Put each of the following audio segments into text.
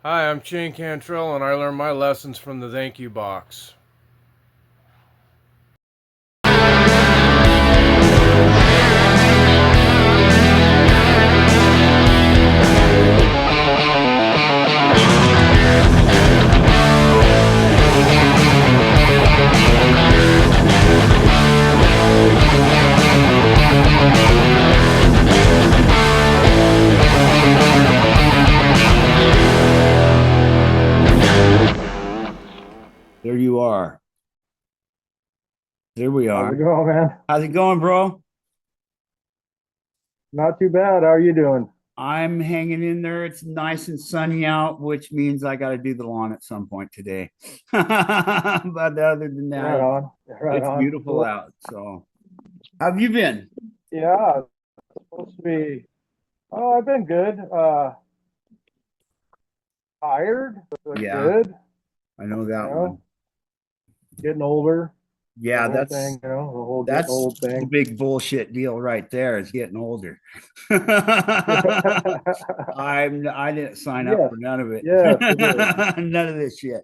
Hi, I'm Shane Cantrell, and I learned my lessons from the thank you box. There you are. There we How's are. it going, man? How's it going, bro? Not too bad. How are you doing? I'm hanging in there. It's nice and sunny out, which means I got to do the lawn at some point today. But other than that, Right on. Right it's on. beautiful out. So, how have you been? Yeah, it's supposed to be. Oh, I've been good. Tired, but Yeah, good. I know You that one. know, getting older. The Yeah, whole thing. The whole getting that's old the thing. big bullshit deal right there. Is getting older. I didn't sign up Yes, for none of it. yes, it is. None of this shit.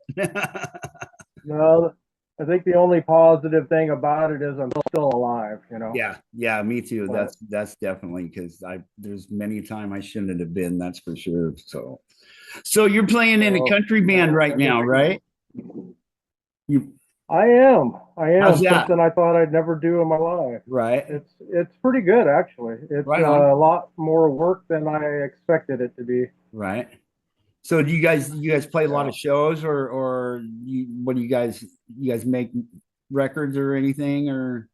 No, I think the only positive thing about it is I'm still alive. Yeah, me too. But That's definitely because I there's many time I shouldn't have been, that's for sure. So you're playing in a oh, country band no, right now, right? You I am. I how's am. that? Something I thought I'd never do in my life. Right, It's pretty good actually. It's right a on, lot more work than I expected it to be. right. So do you guys play a lot Yeah. of shows or what do you guys make records or anything or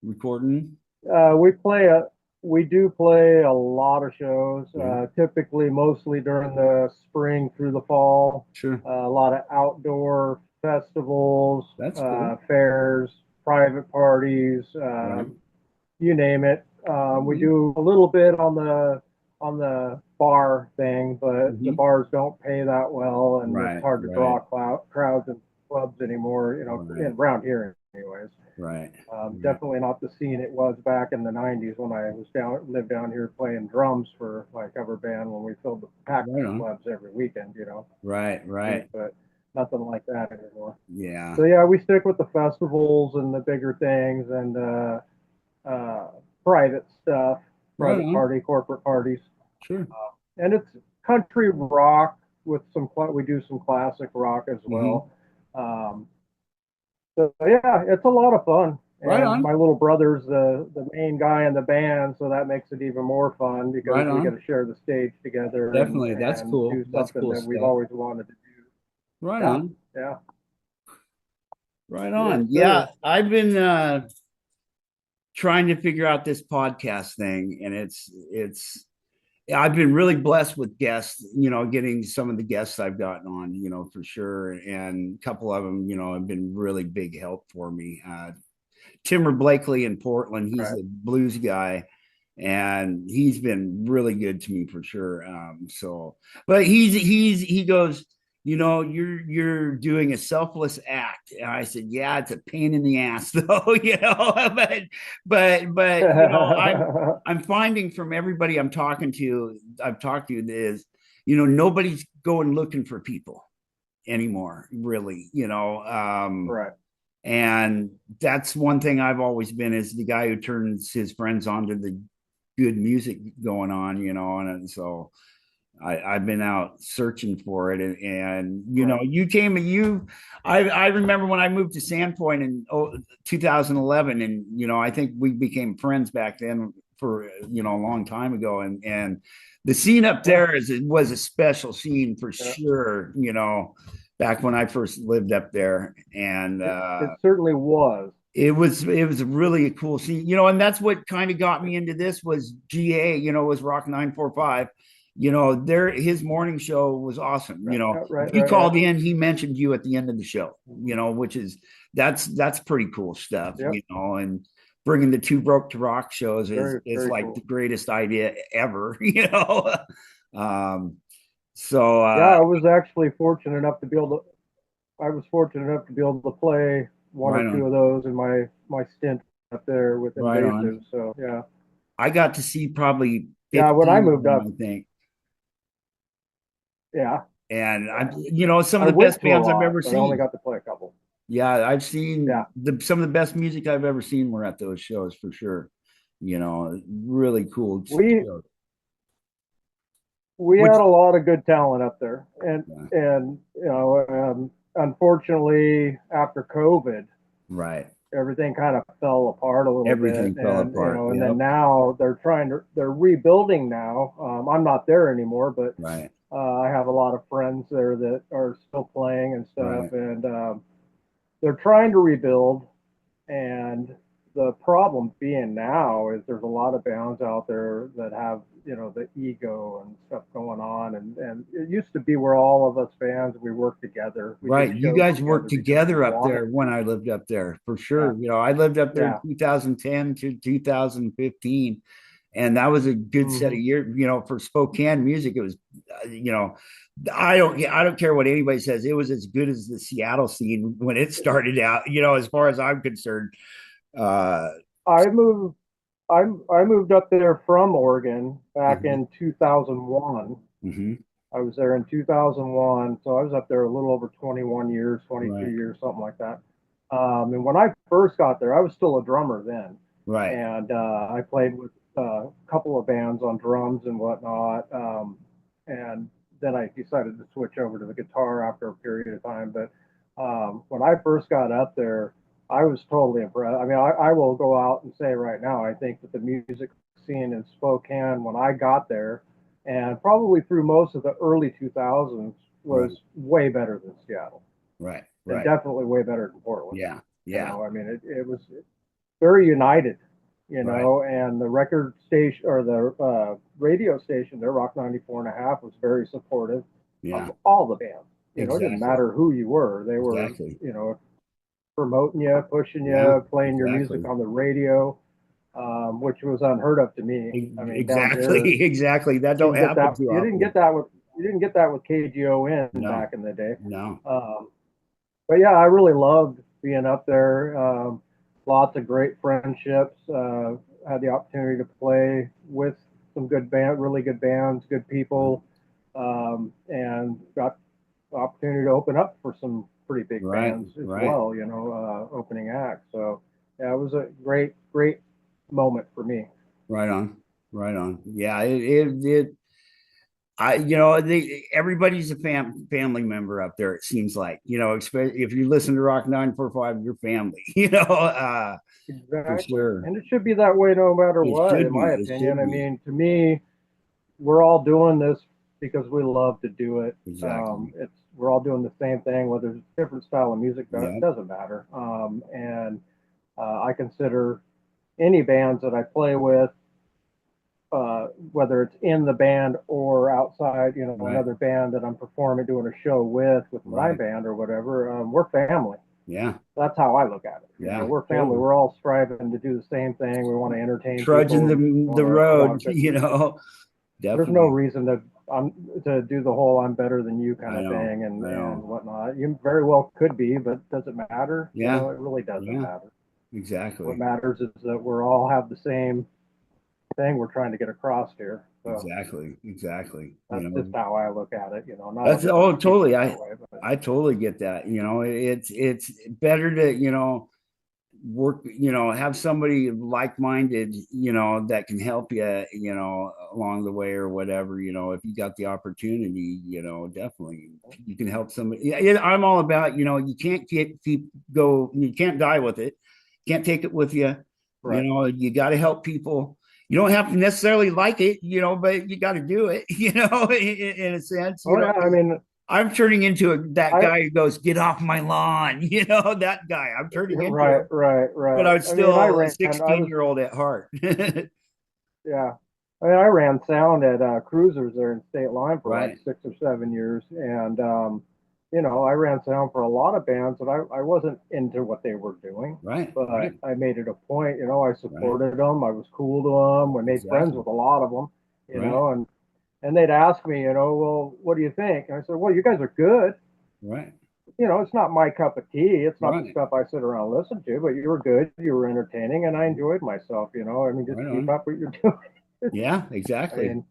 recording? We play a we do play a lot of shows. Yeah, Typically, mostly during the spring through the fall. sure. A lot of outdoor festivals, That's cool. fairs, private parties, Right. you name it. We Mhm. do a little bit on the bar thing, but the Mhm. bars don't pay that well, and it's Right, hard to draw right, crowds and clubs anymore. right, Around here, anyways. right, right. Definitely not the scene it was back in the '90s when I lived down here playing drums for my cover band when we filled the packed Right the on. clubs every weekend. Right, right. But nothing like that anymore. Yeah. So yeah, we stick with the festivals and the bigger things and uh, private stuff, Right private on. party, corporate parties, Sure. and it's country rock with we do some classic rock as Hmm. well. So yeah, it's a lot of fun. Right And on. my little brother's the main guy in the band, so that makes it even more fun Right because we get on. to share the stage together and Definitely. That's and cool. do That's something cool that we've stuff. always wanted to do. Right Yeah, on. yeah, Right yes, on. Yeah. sir. I've been trying to figure out this podcast thing and it's I've been really blessed with guests, getting some of the guests I've gotten on, for sure. And a couple of them, have been really big help for me. Timber Blakely in Portland. He's Right. a blues guy, and he's been really good to me for sure. But he goes, you're doing a selfless act, and I said, yeah, it's a pain in the ass, though, but I'm finding from everybody I've talked to is, nobody's going looking for people anymore, really, Right. and that's one thing I've always been is the guy who turns his friends on to the good music going on, and so I've been out searching for it, and Right. I remember when I moved to Sandpoint in 2011, and I think we became friends back then for a long time ago, and the scene up Yeah. there was a special scene for Yeah. sure, back when I first lived up there, and It certainly was. it was really a cool scene, and that's what kind of got me into this was GA, was Rock 945. There his morning show was awesome. Right. If Right. you Right. Right. called in, he mentioned you at the end of the show, which is that's pretty cool stuff, Yep. and bringing the two broke to rock shows is Very, is very like the cool. greatest idea ever. Um, so Yeah, I was actually fortunate enough to be able to. I was fortunate enough to be able to play one or right two on, of those in my stint up there with right on. invasive. So yeah, I got to see probably yeah. When I 15 of moved them, up, I think. Yeah. And Yeah. some of I the went best to a bands I've lot, ever but I only seen. got to play a couple. Yeah, I've Yeah. seen some of the best music I've ever seen were at those shows for sure. Really cool We shows. we Which, had a lot of good talent up there, and yeah, unfortunately after COVID, right. everything kind of fell apart a little bit, Everything fell apart. and then Yep. now they're rebuilding now. I'm not there anymore, but Right. I have a lot of friends there that are still playing and stuff, Right. and they're trying to rebuild. And the problem being now is there's a lot of bands out there that have, the ego and stuff going on. And it used to be where all of us bands, we worked together. We did Right. You shows guys worked together because we together up wanted there when to. I lived up there for Yeah. sure. I lived up there in Yeah. 2010 to 2015. And that was a good set of Hmm. years, for Spokane music. It was, I don't care what anybody says. It was as good as the Seattle scene when it started out, as far as I'm concerned. Uh, I moved, I moved up there from Oregon back mhm, in 2001. mhm, I was there in 2001, so I was up there a little over 21 years, 22 right, years, something like that. And when I first got there, I was still a drummer then, right, and I played with a couple of bands on drums and whatnot. And then I decided to switch over to the guitar after a period of time. But when I first got up there, I was totally impressed. I mean, I will go out and say right now, I think that the music scene in Spokane when I got there, and probably through most of the early 2000s, right, was way better than Seattle, right, and right. definitely way better than Portland. Yeah, yeah, I mean, it was very united, right. and the record station or the radio station there, Rock 94.5, was very supportive Yeah, of all the bands. It didn't exactly, matter who you were. They were, exactly. promoting you, pushing Yeah, you, playing your music exactly. on the radio, which was unheard of to me. I mean, down here, Exactly, exactly. That you don't didn't get happen that. too You didn't often. get that with KGON No, back in the day. no. Um, but yeah, I really loved being up there. Lots of great friendships. Had the opportunity to play with some really good bands, good people, and got the opportunity to open up for some pretty big Right, bands as right, well. Opening acts. So yeah, it was a great moment for me. right on, right on. Yeah, everybody's a family member up there. It seems like, especially if you listen to Rock 945, your family, for Exactly. sure. And it should be that way no matter It what, should in my be. It opinion. should I be. mean, to me, we're all doing this because we love to do it. Exactly. We're all doing the same thing, whether it's a different style of music, it Yeah. doesn't matter. And I consider any bands that I play with, whether it's in the band or outside, Right. another band that I'm performing, doing a show with my Right. band or whatever, we're family. Yeah. That's how I look at it. Yeah. We're family. Totally. We're all striving to do the same thing. We want to entertain Trudging people. We the want to road, have good music. There's no definitely. reason to do the whole "I'm better than you" kind I of know. thing I and know. whatnot. You very well could be, but does it matter? Yeah. It really doesn't Yeah. matter. What Exactly. matters is that we're all have the same thing we're trying to get across here. So Exactly. Exactly. that's just how I look at it. Not That's everybody sees totally. it I that way, but I totally get that. It's better to, work, have somebody like-minded, that can help you, along the way or whatever, if you got the opportunity, definitely you can help somebody. Yeah, I'm all about, you can't you can't die with it. Can't take it with you. right. You got to help people. You don't have to necessarily like it, but you got to do it, in a sense, Oh yeah, I 'cause mean, I'm turning into that I guy who goes, "Get off my lawn," that guy. I'm turning into right, him, right, but right. I'm I mean, still a 16-year-old at heart. yeah. I mean, I ran sound at Cruisers there in State Line for like Right, 6 or 7 years, and I ran sound for a lot of bands, and I wasn't into what they were doing, right, but right, I made it a point. I right. supported them. I was cool to them. I made friends Exactly. with a lot of them. Right, And they'd ask me, well, what do you think? And I said, well, you guys are good. right, It's not my cup of tea. It's not the right, stuff I sit around and listen to, but you were good. You were entertaining, and I enjoyed myself. I mean, just right keep on. up what you're doing. Yeah, I exactly, mean,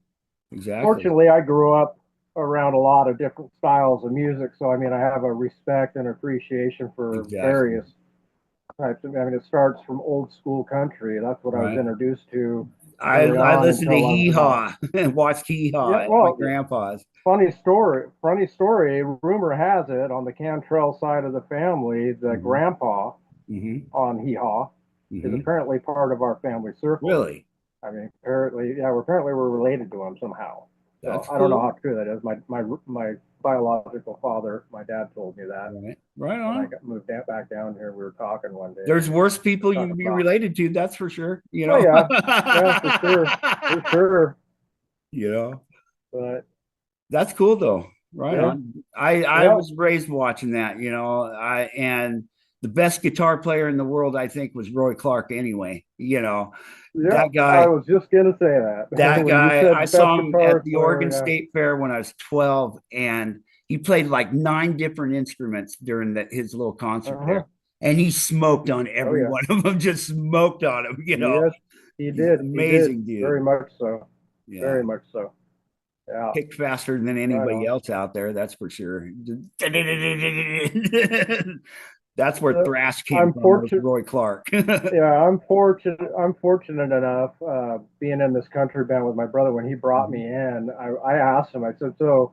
exactly. fortunately, I grew up. around a lot of different styles of music. So I mean, I have a respect and appreciation for Exactly. various types of. I mean, it starts from old school country. That's what I was Right. introduced to I early I on listened to until I was Hee about. Haw and watched Hee Haw Yeah, at my well, grandpa's. funny story. Funny story. Rumor has it on the Cantrell side of the family, the Hmm. grandpa Hmm. on Hee Haw is Hmm. apparently part of our family circle. Really? I mean, apparently, yeah, we're related to him somehow. So That's I don't know how cool. true that is. My biological father, my dad told me that Right. Right when I on. got moved back down here. We were talking one day, There's worse people you talking can be about. related to, that's for sure. You Oh know. yeah, yeah, for sure. You know. But That's cool though. Right yeah, on. I yeah, was raised watching that, you know. And the best guitar player in the world, I think, was Roy Clark anyway. You know, yeah. that I guy, was just gonna say that that when you guy, I said best saw him at guitarist the Oregon player. State Fair when I was 12, and he played like 9 different instruments during his little Yeah. concert there. Uh-huh. And he smoked on Oh every yeah. one of them, just smoked on them, you know. Yes, he He's an did. He did amazing very dude. much so. Yeah. Very much so. Yeah. Kicked faster than Right anybody on. else out there, that's for sure. That's where So thrash came I'm from, was fortunate. Roy Clark. Yeah, I'm fortunate. I'm fortunate enough being in this country band with my brother. When he brought me in, I asked him. I said, "So,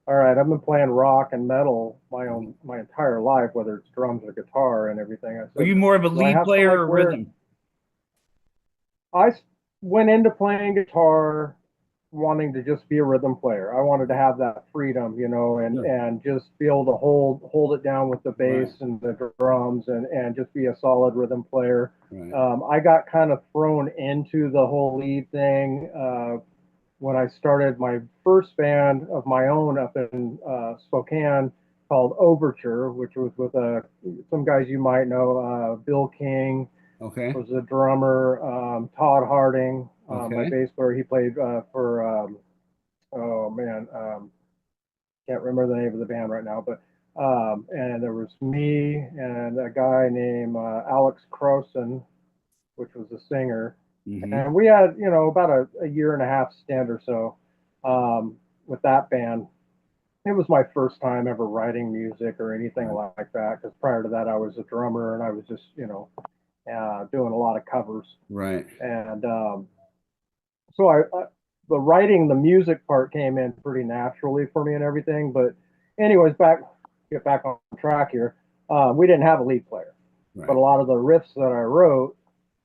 all right, I've been playing rock and metal my entire life, whether it's drums or guitar and everything." I Are said, you more of a "Do I lead have to player like or wear?" rhythm? I went into playing guitar wanting to just be a rhythm player. I wanted to have that freedom, Sure. and just be able to hold it down with the bass Right, and the drums and just be a solid rhythm player. right. I got kind of thrown into the whole lead thing when I started my first band of my own up in Spokane called Overture, which was with some guys you might know, Bill King Okay, was the drummer. Todd Harding, my okay. bass player, he played for. Oh man, can't remember the name of the band right now, but and there was me and a guy named Alex Croson, which was the singer, Mm-hmm. and we had about a year and a half stint or so with that band. It was my first time ever writing music or anything Right, like that because prior to that I was a drummer and I was just doing a lot of covers right, and so the writing the music part came in pretty naturally for me and everything. But anyways, get back on track here. We didn't have a lead player, but a right, lot of the riffs that I wrote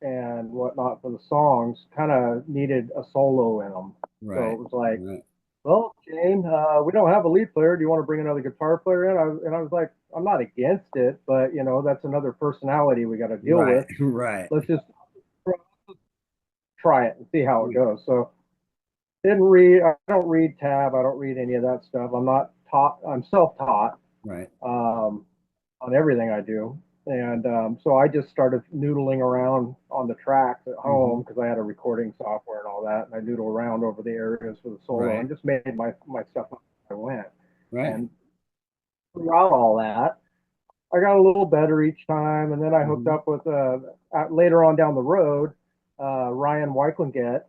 and whatnot for the songs kind of needed a solo in them. So right, it was like, right, well, Shane, we don't have a lead player. Do you want to bring another guitar player in? And I was like, I'm not against it, but that's another personality we got to deal right, with. right. Let's just try it and see how it goes. So didn't read. I don't read tab. I don't read any of that stuff. I'm not taught. I'm self-taught Right. on everything I do, and so I just started noodling around on the tracks at Mm-hmm. home because I had a recording software and all that, and I noodle around over the areas for the solo Right, and just made my stuff up as I went. right. And throughout all that, I got a little better each time, and then I hooked Mm-hmm. up with later on down the road, Ryan Weichlinget,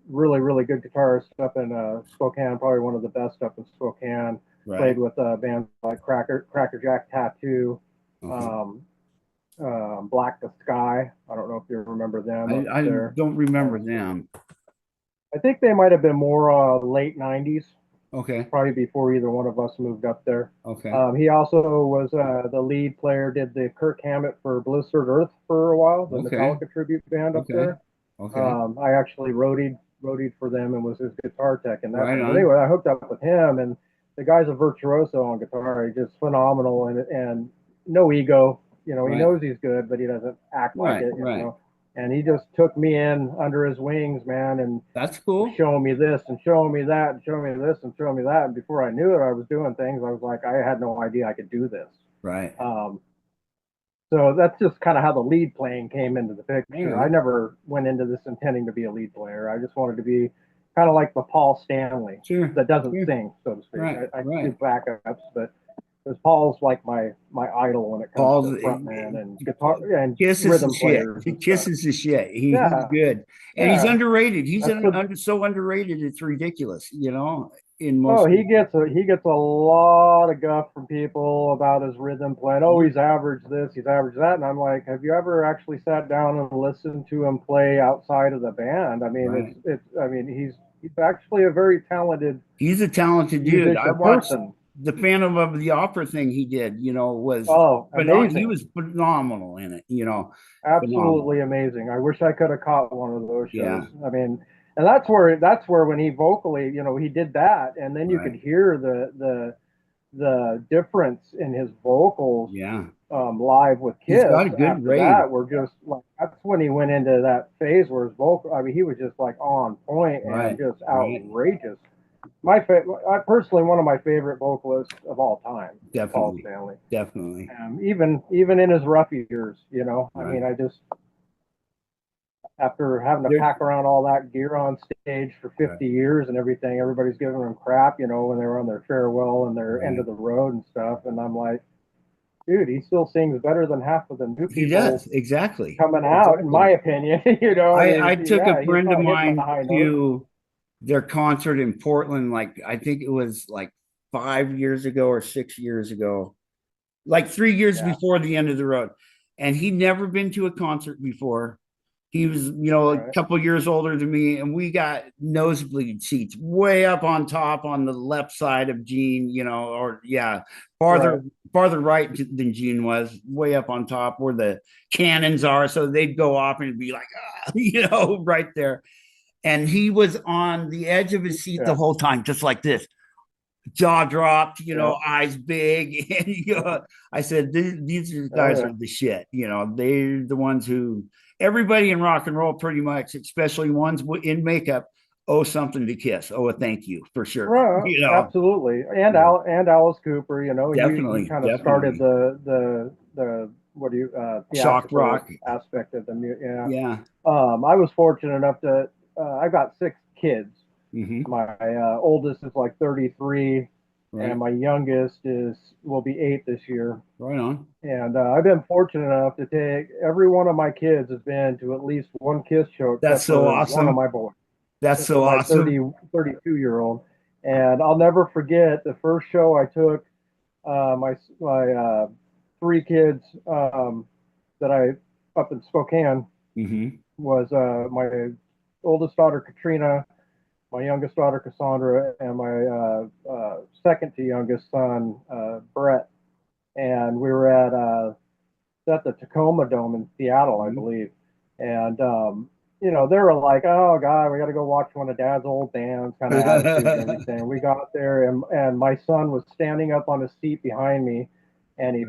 really really good guitarist up in Spokane, probably one of the best up in Spokane. Played Right. with bands like Cracker Jack Tattoo, Okay. um, Black the Sky. I don't know if you remember them up I there. don't remember And them. I think they might have been more late '90s, Okay. probably before either one of us moved up there. Okay. He also was the lead player, did the Kirk Hammett for Blistered Earth for a while, the Okay. Metallica tribute band up Okay. there. Okay. I actually roadied for them and was his guitar tech in that Right band. But on. anyway, I hooked up with him, and the guy's a virtuoso on guitar. He's just phenomenal and no ego. He Right. knows he's good, but he doesn't act like Right. it. Right. And he just took me in under his wings, man, and That's was cool. showing me this and showing me that and showing me this and showing me that. And before I knew it, I was doing things. I was like, I had no idea I could do this. Right. Um, so that's just kind of how the lead playing came into the Right picture. I on. never went into this intending to be a lead player. I just wanted to be kind of like the Paul Stanley Sure. that doesn't Sure. sing, so to speak. Right. I do Right. backups, but because Paul's like my idol when it comes Paul's to frontman and guitar and Kiss is the rhythm shit. players He and stuff. kisses the shit. He's Yeah, good, and he's yeah. underrated. He's That's good. so underrated. It's ridiculous. You know, in Oh, most. he gets a lot of guff from people about his rhythm playing. Oh, he's averaged this, he's averaged that, and I'm like, have you ever actually sat down and listened to him play outside of the band? I mean, Right. I mean, he's actually a very talented He's a talented dude. I musician watched person. the Phantom of the Opera thing he did. You know, was Oh, he amazing. was phenomenal in it. You know, phenomenal. Absolutely amazing. I wish I could have caught one of those shows. Yeah. I mean, and that's where when he vocally, he did that, and then you could Right. hear the difference in his vocals Yeah. live with He's Kiss. got a good After range. that, we're just like that's when he went into that phase where his vocal. I mean, he was just like on point Right. and just Right. outrageous. I personally one of my favorite vocalists of all time, Paul Definitely. Stanley. Definitely. Even in his rough years, I Right. mean, I just after having to There- pack around all that gear on stage for 50 Right. years and everything, everybody's giving them crap, when they were on their farewell and their end Right. of the road and stuff. And I'm like, dude, he still sings better than half of the new He people does. Exactly. coming out, in my opinion. I took a He's friend of not hitting the mine high notes. to their concert in Portland, like I think it was like 5 years ago or 6 years ago, like 3 years Yeah. before the end of the road. And he'd never been to a concert before. He was, a Right. couple years older than me, and we got nosebleed seats way up on top on the left side of Gene, or yeah, farther Right. farther right than Gene was, way up on top where the cannons are. So they'd go off and it'd be like, right there. And he was on the edge of his seat the Yeah. whole time, just like this, jaw dropped, Yeah. eyes big. And I said, these guys yeah. are the shit. They're the ones who everybody in rock and roll, pretty much, especially ones in makeup, owe something to Kiss. Oh, a thank you for sure. Right. Absolutely. And Yeah. and Alice Cooper, he Definitely, kind of started the what do you shock theatrical rock aspect of the music. Yeah. Yeah. I was fortunate enough to I got 6 kids. Mm-hmm. My oldest is like 33, Right. and my youngest will be 8 this year. Right on. And I've been fortunate enough to take every one of my kids has been to at least one Kiss show. That's so one awesome. of my boys. That's so my awesome. 32-year-old. And I'll never forget the first show I took my 3 kids that I up in Spokane Mm-hmm. was my oldest daughter Katrina, my youngest daughter Cassandra, and my second to youngest son Brett. And we were at the Tacoma Dome in Seattle, I believe. And they were like, "Oh God, we got to go watch one of Dad's old bands," kind of attitude and everything. We got there, and my son was standing up on his seat behind me, and he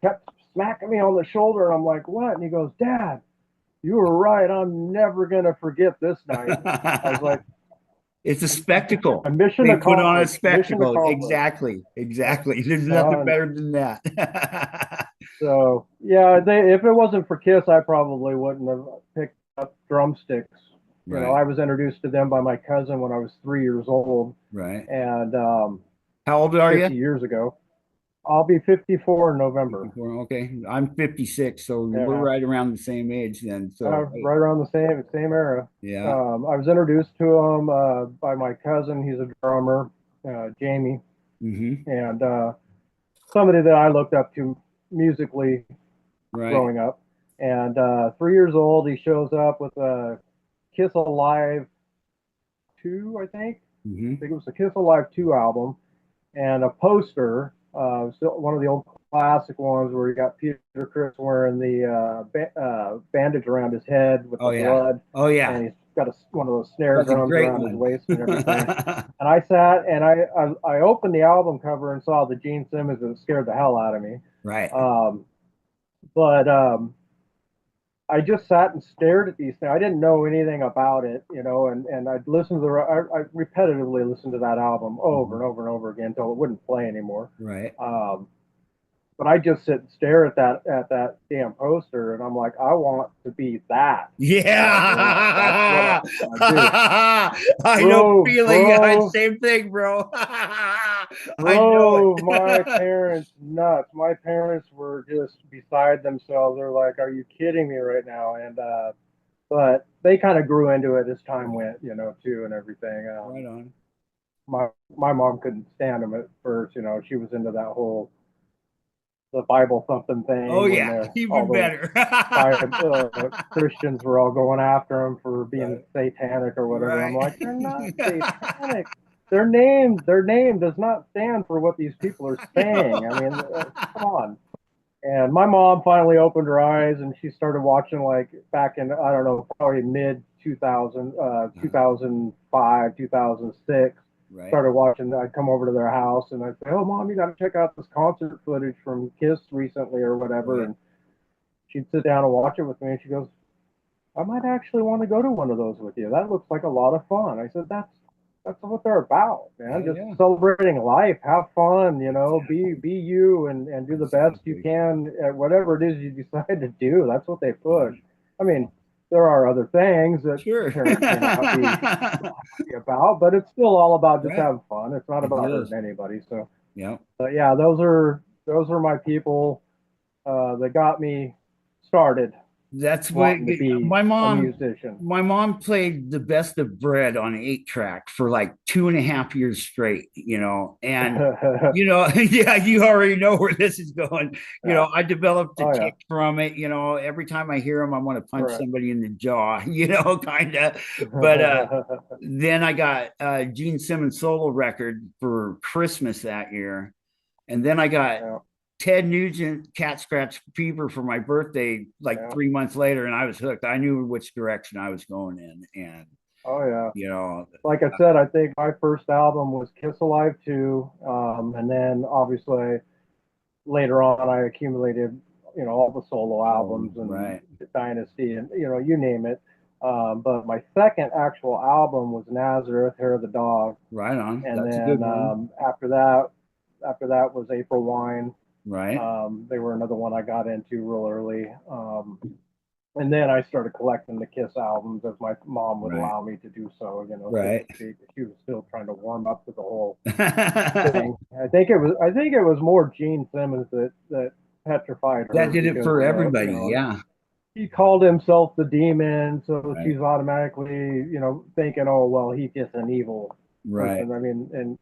kept smacking me on the shoulder. And I'm like, "What?" And he goes, "Dad, you were right. I'm never gonna forget this night." I was like, it's a spectacle. A mission they accomplished. Put on a spectacle. Exactly. There's nothing better than that. So yeah, if it wasn't for Kiss, I probably wouldn't have picked up drumsticks. Right. I was introduced to them by my cousin when I was 3 years old. Right. And how old are 50 you? years ago. I'll be 54 in November. 54, okay, I'm 56, so we're right around the same age then. So right around the same era. Yeah. I was introduced to him by my cousin. He's a drummer, Jamie, and somebody that I looked up to musically growing up. And 3 years old, he shows up with a Kiss Alive 2, I think. I think it was the Kiss Alive 2 album, and a poster. One of the old classic ones where you got Peter Criss wearing the bandage around his head with the blood. Oh yeah. And he's got one of those snare drums around his waist and everything. And I sat and I opened the album cover and saw the Gene Simmons, and it scared the hell out of me. Right. But I just sat and stared at these things. I didn't know anything about it, and I'd listen to I repetitively listened to that album over and over and over again until it wouldn't play anymore. Right. But I just sit and stare at that damn poster, and I'm like, I want to be that. Yeah. That's what I know feeling. Same thing, bro. I know drove my it. parents nuts. My parents were just beside themselves. They're like, "Are you kidding me right now?" And but they kind of grew into it as time Right, went, too, and everything. right on. My mom couldn't stand them at first. She was into that whole the Bible thumping Oh thing when yeah, all even those better. Christians were all going after him for being Right, satanic or whatever. I'm right. like, they're not satanic. Their name does not stand for what these people are I saying. know. I mean, come on. And my mom finally opened her eyes and she started watching like back in, I don't know, probably mid 2000, 2005, 2006. Right, Started watching, I'd come over to their house and I'd say, "Oh, mom, you got to check out this concert footage from Kiss recently or whatever." right. And she'd sit down and watch it with me and she goes, "I might actually want to go to one of those with you. That looks like a lot of fun." I said, "That's what they're about, man. Hell Just yeah. celebrating life, have fun, be Exactly. you and do the best you Exactly. can at whatever it is you decide to do." That's what they Yeah. push. I Yeah. mean, there are other things that Sure. parents may not be happy about, but it's still all about just Right. having fun. It's not It about is. hurting anybody. So, Yeah. but yeah, those are my people that got me started That's what wanting to be my a mom musician. my mom played the best of bread on 8 track for like 2.5 years straight, and yeah, you already know where this is going. Yeah. I developed a Oh yeah. tick from it. Every time I hear them, I want to punch Right. somebody in the jaw, kind of. But then I got Gene Simmons solo record for Christmas that year. And then I got Yeah. Ted Nugent Cat Scratch Fever for my birthday like Yeah. 3 months later, and I was hooked. I knew which direction I was going in. And, Oh yeah. you know, Like I said, I think my first album was Kiss Alive 2. And then obviously later on I accumulated, all the solo oh, albums and right, Dynasty and, you name it. But my second actual album was Nazareth, Hair of the Dog. right on. And That's a good then one. after that was April Wine. Right, They were another one I got into real early. And then I started collecting the Kiss albums as my mom would right, allow me to do so, so to right. speak. She was still trying to warm up to the whole thing. I think it was more Gene Simmons that petrified That her did it because for everybody. Yeah, he called himself the demon, so right, she's automatically, thinking, "Oh well, he's just an evil right. person." I mean, and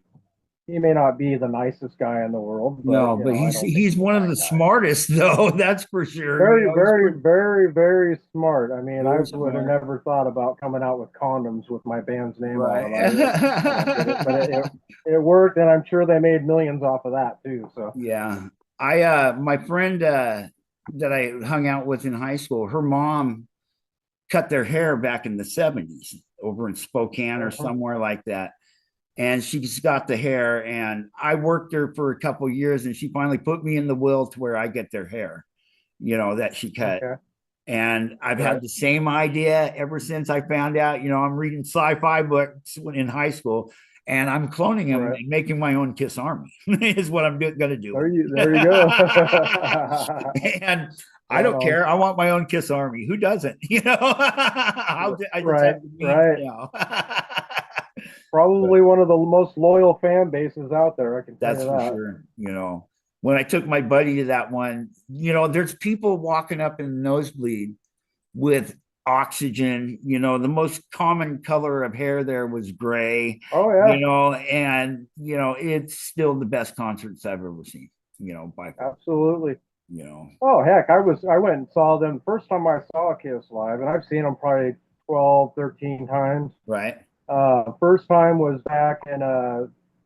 he may not be the nicest guy in the world, but No, but I he's don't think he's he's a one of bad the guy. smartest though. That's for sure. Very, He's very, pretty, very, very smart. I mean, I very would have smart. never thought about coming out with condoms with my band's name on them. I don't get it, but Right. it worked, and I'm sure they made millions off of that too. So, Yeah. I my friend that I hung out with in high school, her mom cut their hair back in the 70s over in Spokane or uh-huh. somewhere like that. And she's got the hair, and I worked there for a couple of years, and she finally put me in the will to where I get their hair, that she cut. Okay, And I've had right, the same idea ever since I found out, I'm reading sci-fi books in high school, and I'm cloning them right. and making my own Kiss Army is what I'm going to do with There you go. it. And I Right don't on. care. I want my own Kiss Army. Who doesn't? I just Right, have to be, right. Probably one of the most loyal fan bases out there. I can tell That's you for that. sure. When I took my buddy to that one, there's people walking up in the nosebleed with oxygen. The most common color of hair there was gray, Oh yeah, it's still the best concerts I've ever seen, by far, absolutely. you know, Oh heck, I went and saw them first time I saw Kiss live, and I've seen them probably 12, 13 times. right, First time was back in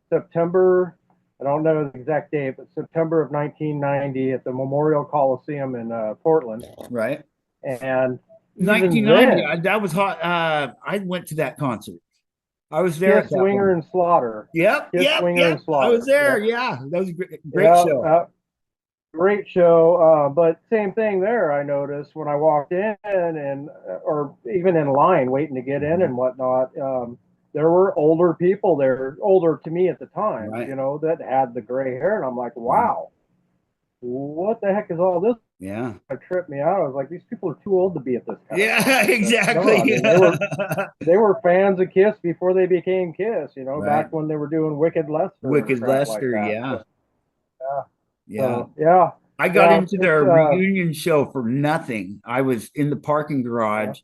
September. I don't know the exact date, but September of 1990 at the Memorial Coliseum in Portland. right. And even 1990, then, that was hot. I went to that concert. I was there at Kiss, that Winger, one. and Slaughter. Yep, Kiss, yep, Winger, yep. and I was Slaughter. there. Yep. Yeah, that was a great Yeah, show. great show. But same thing there. I noticed when I walked in and or even in line waiting to get in Mhm. and whatnot. There were older people there, older to me at the time, Right, that had the gray hair, and I'm like, right. wow, what the heck is all this Yeah. It tripped me out. I was like, these people are too old to be at this kind of Yeah, concert. No, exactly. I mean they were fans of Kiss before they became Kiss. You know, Right. back when they were doing Wicked Lester and Wicked crap like Lester, that. yeah. So, yeah. Yeah. So yeah, I got yeah. into It's their reunion show for nothing. I was in the parking yeah, garage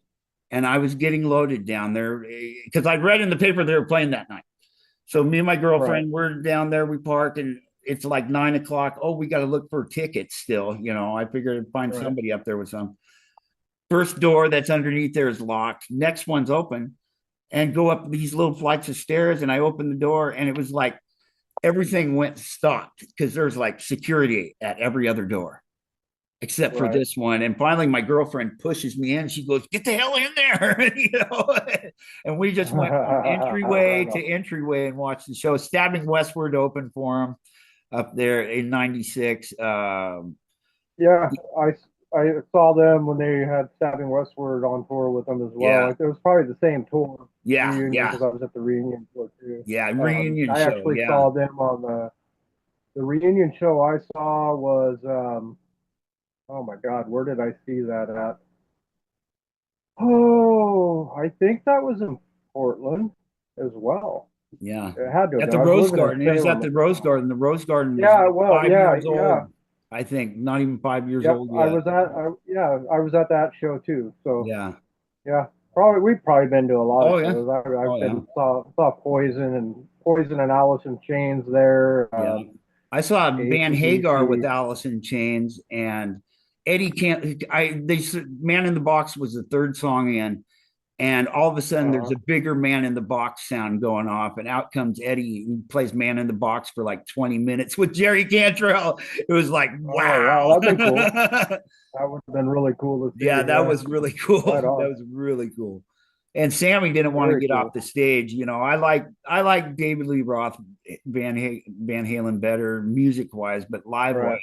and I was getting loaded down there because I'd read in the paper they were playing that night. So me and my right, girlfriend, we're down there, we park, and it's like 9 o'clock. Oh, we got to look for tickets still. I figured I'd find right. somebody up there with some. First door that's underneath there is locked. Next one's open, and go up these little flights of stairs. And I opened the door, and it was like everything went stopped because there's like security at every other door except for Right. this one. And finally, my girlfriend pushes me in. She goes, "Get the hell in there!" And we just went from entryway to entryway and watched the show. Stabbing Westward open for him up there in '96. Yeah, I saw them when they had Stabbing Westward on tour with them as well. Yeah, Like it was probably the same tour yeah, reunion yeah, because I was at the reunion tour too. yeah. Reunion I show. actually Yeah, saw them on the reunion show I saw was oh my God, where did I see that at? Oh, I think that was in Portland as well. yeah. It had to have At been. the I was Rose living in Garden. It was at Salem the at the Rose time. Garden. The Rose Garden was Yeah, like well, 5 years yeah. old. I think not even 5 years Yep, old I yet. was at I was at that show too. So Yeah. yeah, probably we've probably been to a lot of Oh yeah. shows. Oh I've yeah. been saw Poison and Alice in Chains there. Yeah. I saw Van Hagar with AC/DC. Alice in Chains and Eddie can't they said Man in the Box was the third song in, and all of a sudden there's Uh-huh. a bigger Man in the Box sound going off, and out comes Eddie who plays Man in the Box for like 20 minutes with Jerry Cantrell. It was like Oh wow, wow. that'd been cool. That would have been really cool to Yeah, see. that Yeah, was really cool. right That on. was really cool. And Sammy didn't want to Very get off cool. the stage. I like David Lee Roth, Van Halen better music wise, but live wise, Right.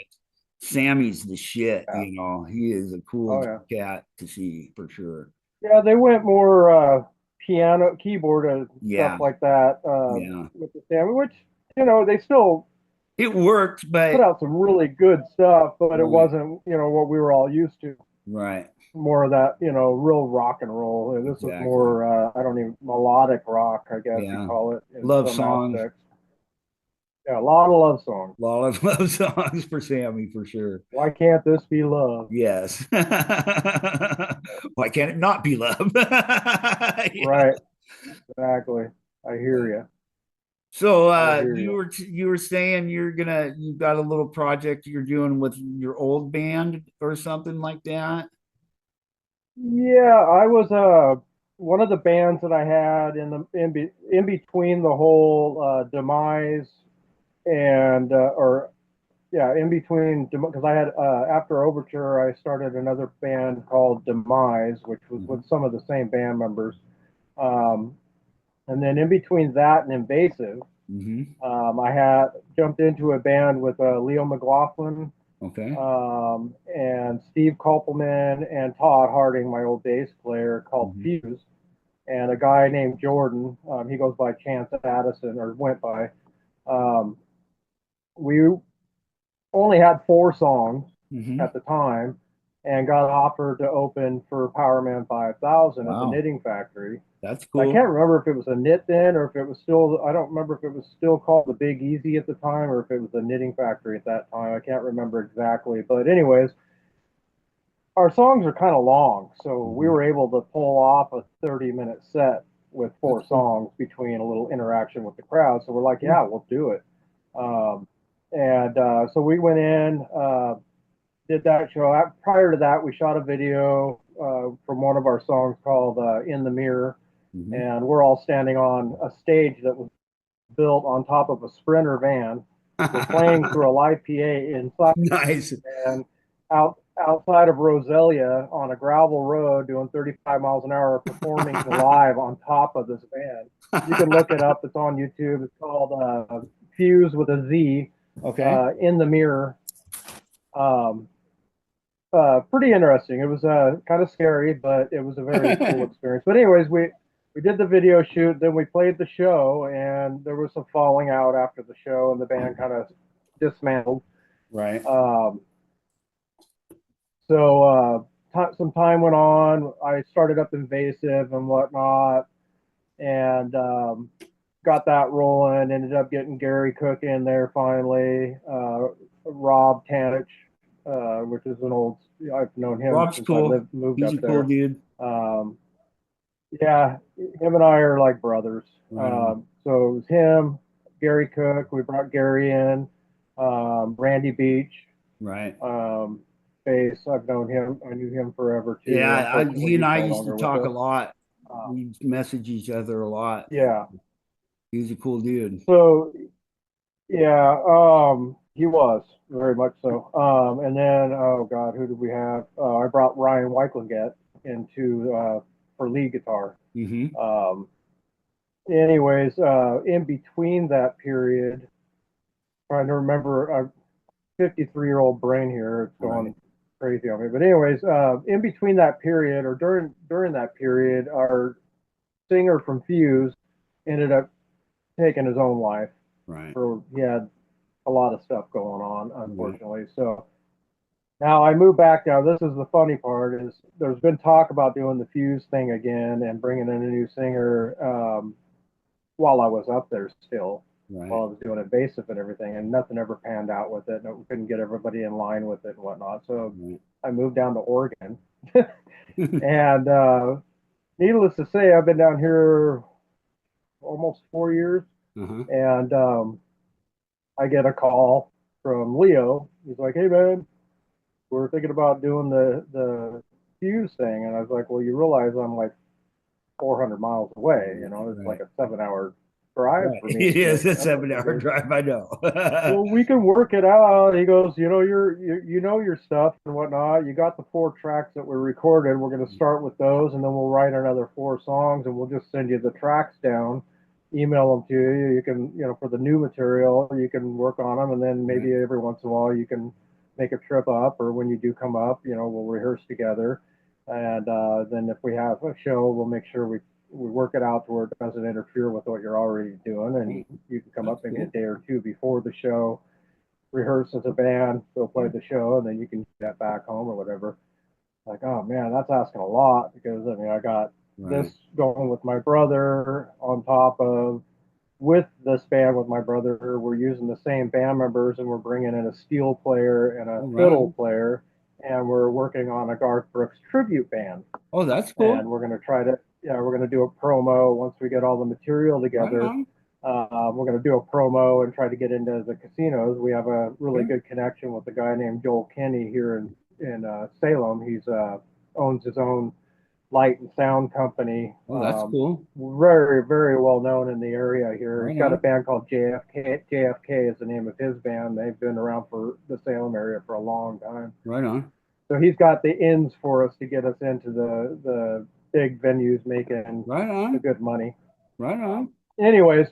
Sammy's the shit. Yeah. He is a cool Oh yeah. cat to see for sure. Yeah, they went more piano, keyboard, and stuff Yeah, like that yeah. with the Sammy, which they still It worked, put but out some really good stuff, but it right, wasn't what we were all used to. right, More of that real rock and roll. And this was exactly. more I don't even melodic rock, I guess you Yeah, call it in love some songs, aspects. Yeah, a lot of love songs. a lot of love songs for Sammy for sure. Why can't this be love? Yes. Why can't it not be love? Yeah. Right, exactly. I hear you. So I hear you you. were saying you've got a little project you're doing with your old band or something like that. Yeah, I was one of the bands that I had in between the whole demise and or yeah, in between because I had after Overture I started another band called Demise, which was Mm-hmm. with some of the same band members. Um, and then in between that and Invasive, Mm-hmm. I had jumped into a band with Leo McLaughlin Okay. and Steve Kopelman and Todd Harding, my old bass player, called Mm-hmm. Fuse, and a guy named Jordan. He goes by Chance Addison, or went by. Um, we only had 4 songs Mm-hmm. at the time and got offered to open for Powerman 5000 at the Wow, Knitting Factory. that's I cool. can't remember if it was a knit then or if it was still, I don't remember if it was still called the Big Easy at the time or if it was the Knitting Factory at that time. I can't remember exactly. But, anyways, our songs are kind of long. So we Mm-hmm. were able to pull off a 30-minute set with That's 4 cool. songs between a little interaction with the crowd. So we're like, Cool. yeah, we'll do it. Um, and so we went in, did that show. Prior to that, we shot a video from one of our songs called In the Mirror. Mm-hmm. And we're all standing on a stage that was built on top of a Sprinter van. We're playing through a live PA inside Nice. and outside of Roselia on a gravel road doing 35 miles an hour performing live on top of this van. You can look it up. It's on YouTube. It's called Fuse with a Z, Okay. In the Mirror. Um, Pretty interesting. It was kind of scary, but it was a very cool experience. But anyways, we did the video shoot, then we played the show, and there was some falling out after the show, and the band kind of dismantled. Right. Um, So some time went on. I started up invasive and whatnot, and got that rolling. Ended up getting Gary Cook in there finally. Rob Tanich, which is an old. I've known him Rob's since cool. moved He's up a cool there. dude. Yeah, him and I are like brothers. Right. So it was him, Gary Cook. We brought Gary in. Randy Beach, Right. bass. I've known him. I knew him forever too. Yeah, Unfortunately, he and he's I no used to longer with talk a us. lot. Uh, We message each other a lot. yeah. He's a cool dude. So yeah, he was very much so. And then, oh God, who did we have? I brought Ryan Weichlinget into for lead guitar. Mm-hmm. Anyways, in between that period, trying to remember, a 53-year-old brain here, it's going Right. crazy on me. But anyways, in between that period, or during that period, our singer from Fuse ended up taking his own life. Right. Or he had a lot of stuff going on, Right. unfortunately. So now I moved back. Now this is the funny part: is there's been talk about doing the Fuse thing again and bringing in a new singer while I was up there still, while I Right. was doing invasive and everything, and nothing ever panned out with it. And we couldn't get everybody in line with it and whatnot. So Right. I moved down to Oregon, and needless to say, I've been down here almost 4 years, Uh-huh. and I get a call from Leo. He's like, "Hey man, we're thinking about doing the Fuse thing," and I was like, "Well, you realize I'm like 400 miles away. You know, it's like Right. a 7 hour drive Right. for me to It get is a up there." He 7 hour goes, drive, I know. "Well, we can work it out." He goes, "You know, you know your stuff and whatnot. You got the 4 tracks that were recorded. We're going to start with those, and then we'll write another 4 songs, and we'll just send you the tracks down, email them to you. You can, you know, for the new material, you can work on them, and then Right. maybe every once in a while you can make a trip up, or when you do come up, you know, we'll rehearse together, and then if we have a show, we'll make sure we work it out to where it doesn't interfere with what you're already doing, and you can come That's up maybe a cool. day or two before the show, rehearse as a band, go play the show, and then you can get back home or whatever." Like, oh man, that's asking a lot, because I mean, I got this Right. going with my brother on top of with this band with my brother. We're using the same band members, and we're bringing in a steel player and a Oh, right fiddle on. player, and we're working on a Garth Brooks tribute band, Oh, that's and cool. we're going to try to, yeah, we're going to do a promo once we get all the material Right together. on. We're going to do a promo and try to get into the casinos. We have a really Okay. good connection with a guy named Joel Kenny here in Salem. He's owns his own light and sound company. Oh, that's cool. Very, very well known in the area here. Right He's got a on. band called JFK. JFK is the name of his band. They've been around for the Salem area for a long time. Right on. So he's got the ins for us to get us into the big venues making Right the on. good money. Right on. Anyways,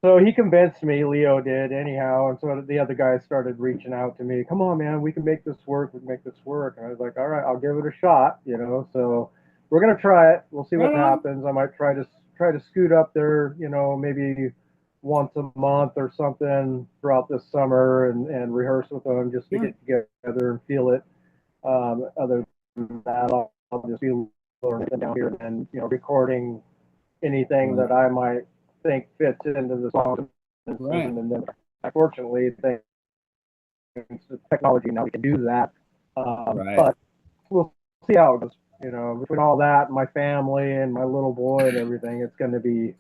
so he convinced me, Leo did, anyhow, and so the other guys started reaching out to me. "Come on, man, we can make this work. We can make this work." And I was like, "All right, I'll give it a shot." You know, so we're gonna try it. We'll see Right what on. happens. I might try to scoot up there. You know, maybe once a month or something throughout this summer, and rehearse with them just to Sure. get together and feel it. Other than that, I'll just be learning down here and, you know, recording anything Right. that I might think fits into the song. Right. And then, unfortunately, thanks to technology now, we can do that. Right. But we'll see how it goes. You know, between all that, and my family, and my little boy, and everything, it's going to be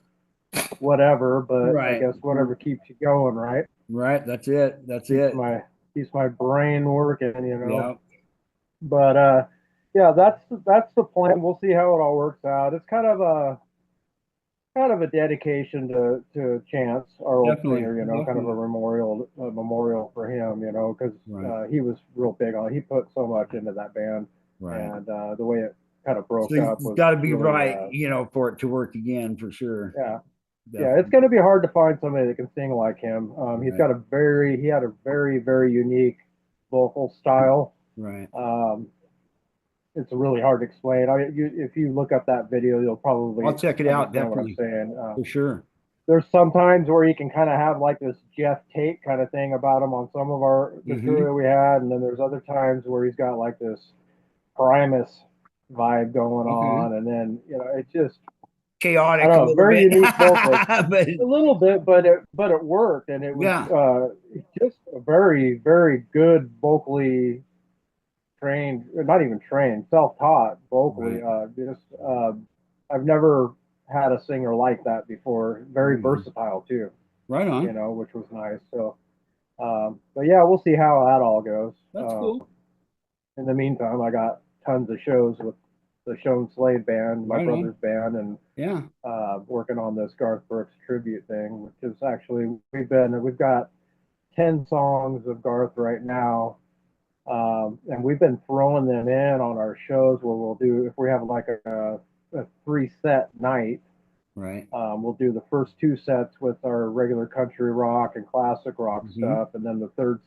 whatever. But I Right. guess whatever keeps you going, right? Right. That's it. That's Keeps it. my brain working. You know. Yeah. But yeah, that's the plan. We'll see how it all works out. It's kind of a dedication to Chance, our old Definitely. singer. You know, kind of a Definitely. memorial for him. You know, because Right. he was real big on. He put so much into that band, Right. and the way it kind of So broke up it's was got to be really right, for it to work again, for sure. yeah. Yeah, it's Definitely. going to be hard to find somebody that can sing like him. Right. He had a very, very unique vocal style. Right. Um, it's really hard to explain. If you look up that video, you'll I'll probably check it out. understand what I'm Definitely. saying. For sure. there's sometimes where you can kind of have like this Jeff Tate kind of thing about him on some of our material we had, and then there's other times where he's got like this Primus vibe going on, and then it's just I chaotic a don't know, little very bit. unique vocals. But A little bit, but it worked, and it was yeah, just a very very good vocally trained, not even trained, self-taught vocally. right. Just I've never had a singer like that before. Very versatile too, Right on. which was nice. So, but yeah, we'll see how that all goes. That's cool. In the meantime, I got tons of shows with the Shone Slade band, my Right on. brother's band, and Yeah. working on this Garth Brooks tribute thing, which is actually we've got 10 songs of Garth right now. And we've been throwing them in on our shows where we'll do, if we have like a 3-set night, Right. we'll do the first 2 sets with our regular country rock and classic rock stuff, and then the third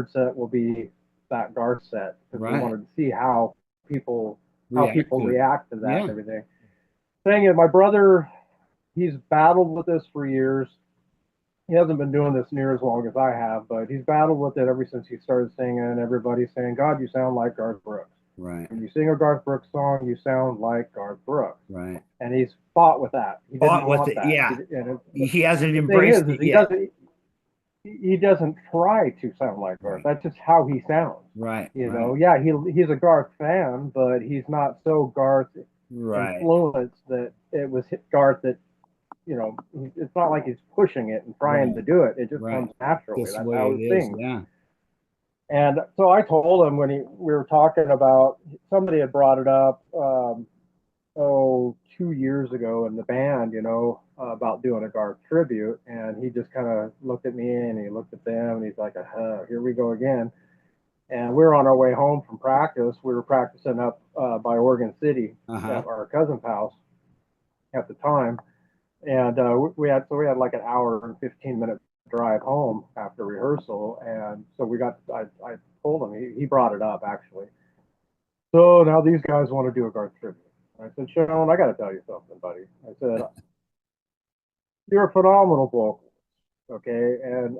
set will be that Garth set, because we wanted to see how people react to that and everything. Thing is, my brother, he's battled with this for years. He hasn't been doing this near as long as I have, but he's battled with it ever since he started singing. Everybody's saying, God, you sound like Garth Brooks. Right. When you sing a Garth Brooks song, you sound like Garth Brooks. Right. And he's fought with that. He didn't want that. Yeah. He hasn't the embraced thing is, it yet. He doesn't try to sound like Garth. That's just how he sounds. Right. Yeah, he's a Garth fan, but he's not so Garth influenced that it was Garth that, it's not like he's pushing it and trying to do it. It just comes naturally. That's how he sings. Yeah. And so I told him when we were talking about, somebody had brought it up, 2 years ago in the band, about doing a Garth tribute. And he just kind of looked at me and he looked at them and he's like, here we go again. And we were on our way home from practice. We were practicing up by Oregon City at our cousin's house at the time. And we had like an hour and 15-minute drive home after rehearsal. And so I told him, he brought it up actually. So now these guys want to do a Garth tribute. I said, Sean, I got to tell you something, buddy. I said, you're a phenomenal vocalist, okay? And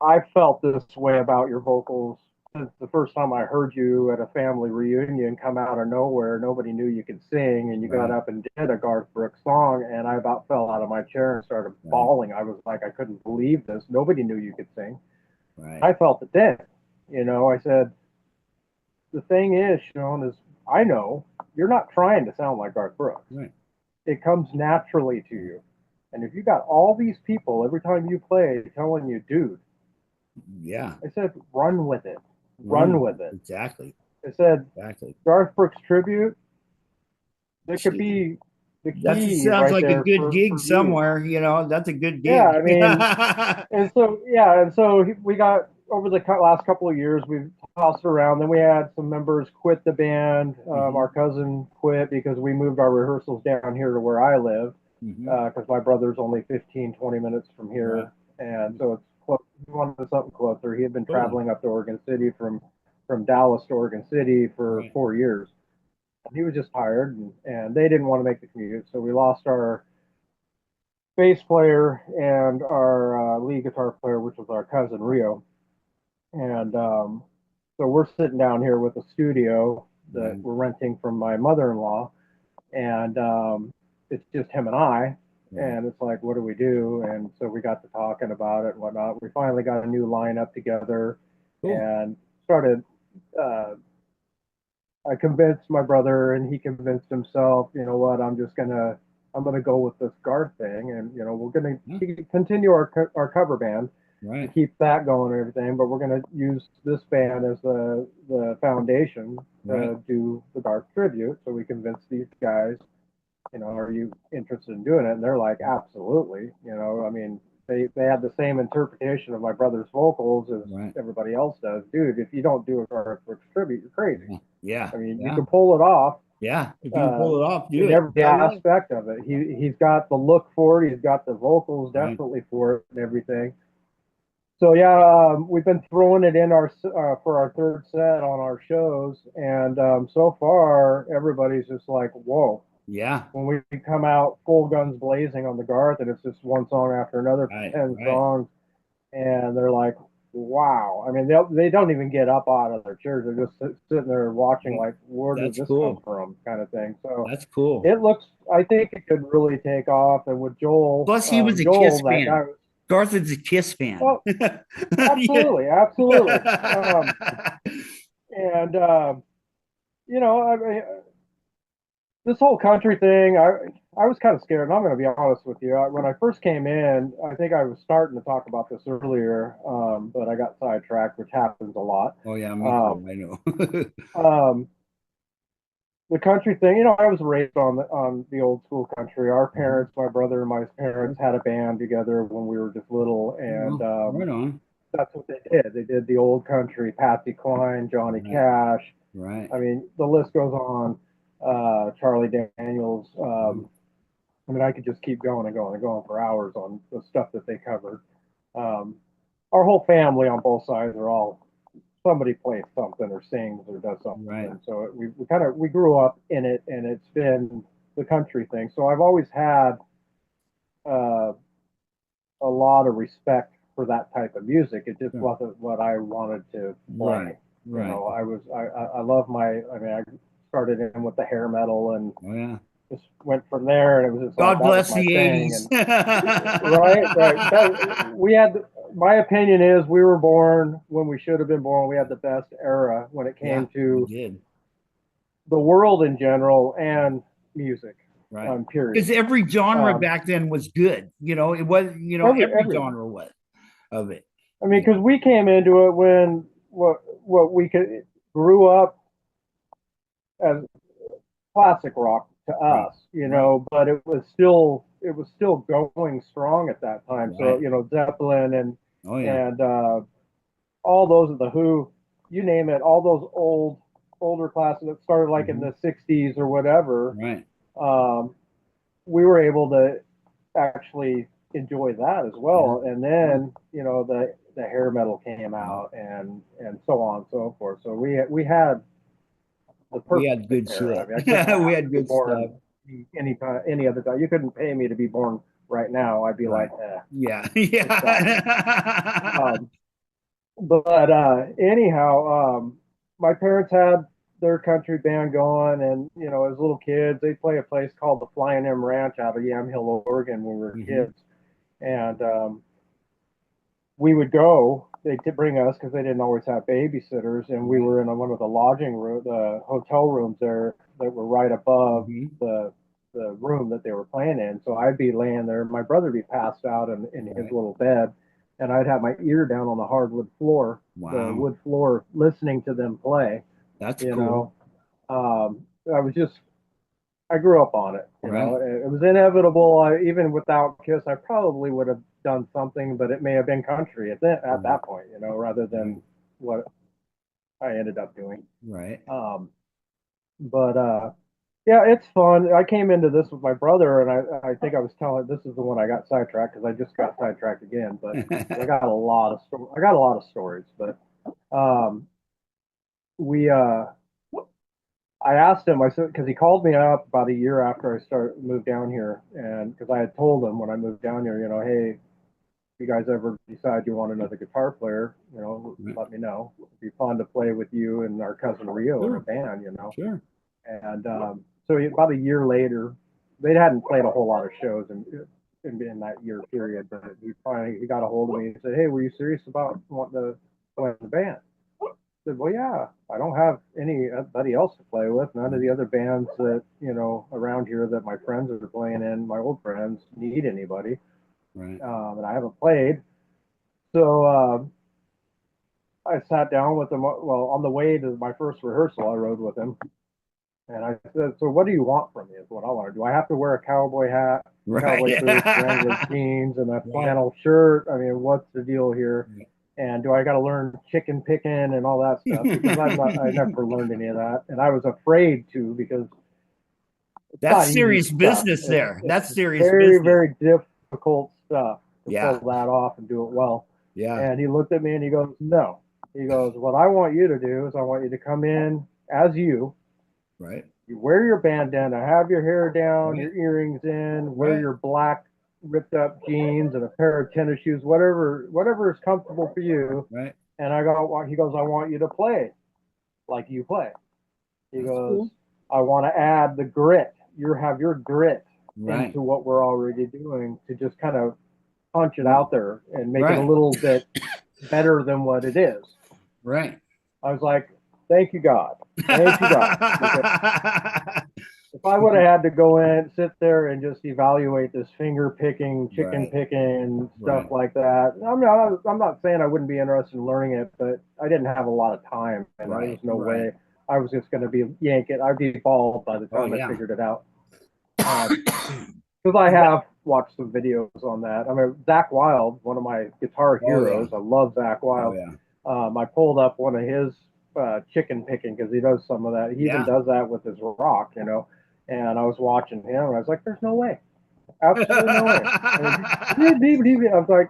I felt this way about your vocals since the first time I heard you at a family reunion come out of nowhere. Nobody knew you could sing, and you got up and did a Garth Brooks song, and I about fell out of my chair and started bawling. I was like, I couldn't believe this. Nobody knew you could sing. I felt it then. I said, the thing is, Sean, is I know you're not trying to sound like Garth Brooks. It comes naturally to you. And if you got all these people every time you play telling you, dude, I said, run with it. Run with it. Exactly. I said, Garth Brooks tribute, that could be the key. That sounds like a good gig for somewhere. That's a good gig. Yeah, I mean, and so we got, over the last couple of years, we've tossed around. Then we had some members quit the band. Our cousin quit because we moved our rehearsals down here to where I live, because my brother's only 15, 20 minutes from here. And so it's close. He wanted something closer. He had been traveling up to Oregon City from Dallas to Oregon City for 4 years. And he was just tired, and they didn't want to make the commute. So we lost our bass player and our lead guitar player, which was our cousin Rio. And so we're sitting down here with a studio that we're renting from my mother-in-law, and it's just him and I. And it's like, what do we do? And so we got to talking about it and whatnot. We finally got a new lineup together and started. I convinced my brother, and he convinced himself. You know what? I'm gonna go with this Garth thing, and we're gonna continue our cover band. To keep that going and everything, but we're going to use this band as the foundation to do the Garth tribute. So we convinced these guys, are you interested in doing it? And they're like, absolutely. I mean, they had the same interpretation of my brother's vocals as everybody else does. Dude, if you don't do a Garth Brooks tribute, you're crazy. Yeah. I mean, you can pull it off. Yeah. If you can pull it off, do it. Every aspect of it. He's got the look for it. He's got the vocals definitely for it and everything. So yeah, we've been throwing it in for our third set on our shows, and so far everybody's just like, "Whoa, Yeah. when we come out full guns blazing on the Garth, and it's just one song after another for Right. 10 Right. songs, and they're like, wow. I mean, they don't even get up out of their chairs. They're just sitting there watching, like, where did That's this come cool. from, kind of thing. So That's cool. it looks, I think it could really take off. And with Plus, he was a Joel, Kiss that guy fan. was, Garth is a Kiss fan. well, absolutely, absolutely. And I mean, this whole country thing, I was kind of scared, and I'm going to be honest with you. When I first came in, I think I was starting to talk about this earlier, but I got sidetracked, which happens a lot. Oh yeah, me Um, too. I know. um, the country thing, I was raised on the old school country. Our parents, my brother and my parents, had a band together when we were just little, and Right on. that's what they did. They did the old country, Patsy Cline, Johnny Right. Cash. Right. I mean, the list goes on. Charlie Daniels. I mean, I could just keep going and going and going for hours on the stuff that they covered. Um, our whole family on both sides are all somebody plays something or sings or does something. Right. So we grew up in it, and it's been the country thing. So I've always had uh, a lot of respect for that type of music. It just wasn't what I wanted to play. Right. Right. I love I mean, I started in with the hair metal and Oh yeah. just went from there, and it was just like God that was bless my the thing. 80s. And right. We had, my opinion is, we were born when we should have been born. We had the best era when it came to the world in general and music. Right. Period. Because every genre back then was good. It was, every genre was of it. I mean, because we came into it when what we grew up as classic rock to us, but it was still going strong at that time. So Zeppelin and all those of the Who, you name it, all those older classes that started like in the '60s or whatever. Right. We were able to actually enjoy that as well. And then the hair metal came out and so on and so forth. So we had the perfect we had good era. shit. I mean, we had good stuff. Any other time, you couldn't pay me to be born right now. I'd be like, yeah. But anyhow, my parents had their country band going, and as little kids, they'd play a place called the Flying M Ranch out of Yamhill, Oregon, when we were kids, and we would go. They'd bring us because they didn't always have babysitters, and we were in one of the the hotel rooms there that were right above the room that they were playing in. So I'd be laying there, my brother would be passed out in his little bed, and I'd have my ear down on the hardwood floor, the wood floor, listening to them play. That's cool. I grew up on it. It was inevitable. Even without Kiss, I probably would have done something, but it may have been country at that point, rather than what I ended up doing. Right. But yeah, it's fun. I came into this with my brother, and I think I was telling, this is the one I got sidetracked, because I just got sidetracked again. But I got a lot of stories. But I asked him, I said, because he called me up about a year after I moved down here, and because I had told him when I moved down here, hey, if you guys ever decide you want another guitar player, let me know. It'd be fun to play with you and our cousin Rio in a band, Sure. And so about a year later, they hadn't played a whole lot of shows in that year period, but he got a hold of me and said, hey, were you serious about wanting to play in the band? I said, well, yeah, I don't have anybody else to play with. None of the other bands that, around here that my friends are playing in, my old friends, need anybody. Right. And I haven't played. So I sat down with him. Well, on the way to my first rehearsal, I rode with him. And I said, so what do you want from me is what I want to do. I have to wear a cowboy hat, cowboy boots, Wrangler jeans, and a flannel shirt. I mean, what's the deal here? And do I got to learn chicken picking and all that stuff? Because I never learned any of that. And I was afraid to, because that's serious business there. That's serious business. Very difficult stuff to pull that off and do it well. Yeah. And he looked at me and he goes, no. He goes, what I want you to do is I want you to come in as you. Right. You wear your bandana, have your hair down, Right. your earrings in, wear Right. your black ripped up jeans and a pair of tennis shoes, whatever is comfortable for you. Right. And he goes, I want you to play like you play. He That's goes, cool. I want to add the grit. Have your grit Right. into what we're already doing to just kind of punch it Right. out there and make it a Right. little bit better than what it is. Right. I was like, thank you, God. Thank you, God. Because if I would have had to go in, sit there and just evaluate this finger picking, chicken Right. picking, stuff Right. like that, I'm not saying I wouldn't be interested in learning it, but I didn't have a lot of time and there was Right. no Right. way I was just going to be yank it. I'd be bald by the Oh, time I yeah. figured it out. Because I have watched some videos on that. I mean, Zach Wild, one of my guitar Oh, yeah. heroes. I love Zach Oh, Wild. yeah. I pulled up one of his chicken picking because he does some of that. He even Yeah. does that with his rock, you know. And I was watching him, and I was like, "There's no way, absolutely no way." And I was like,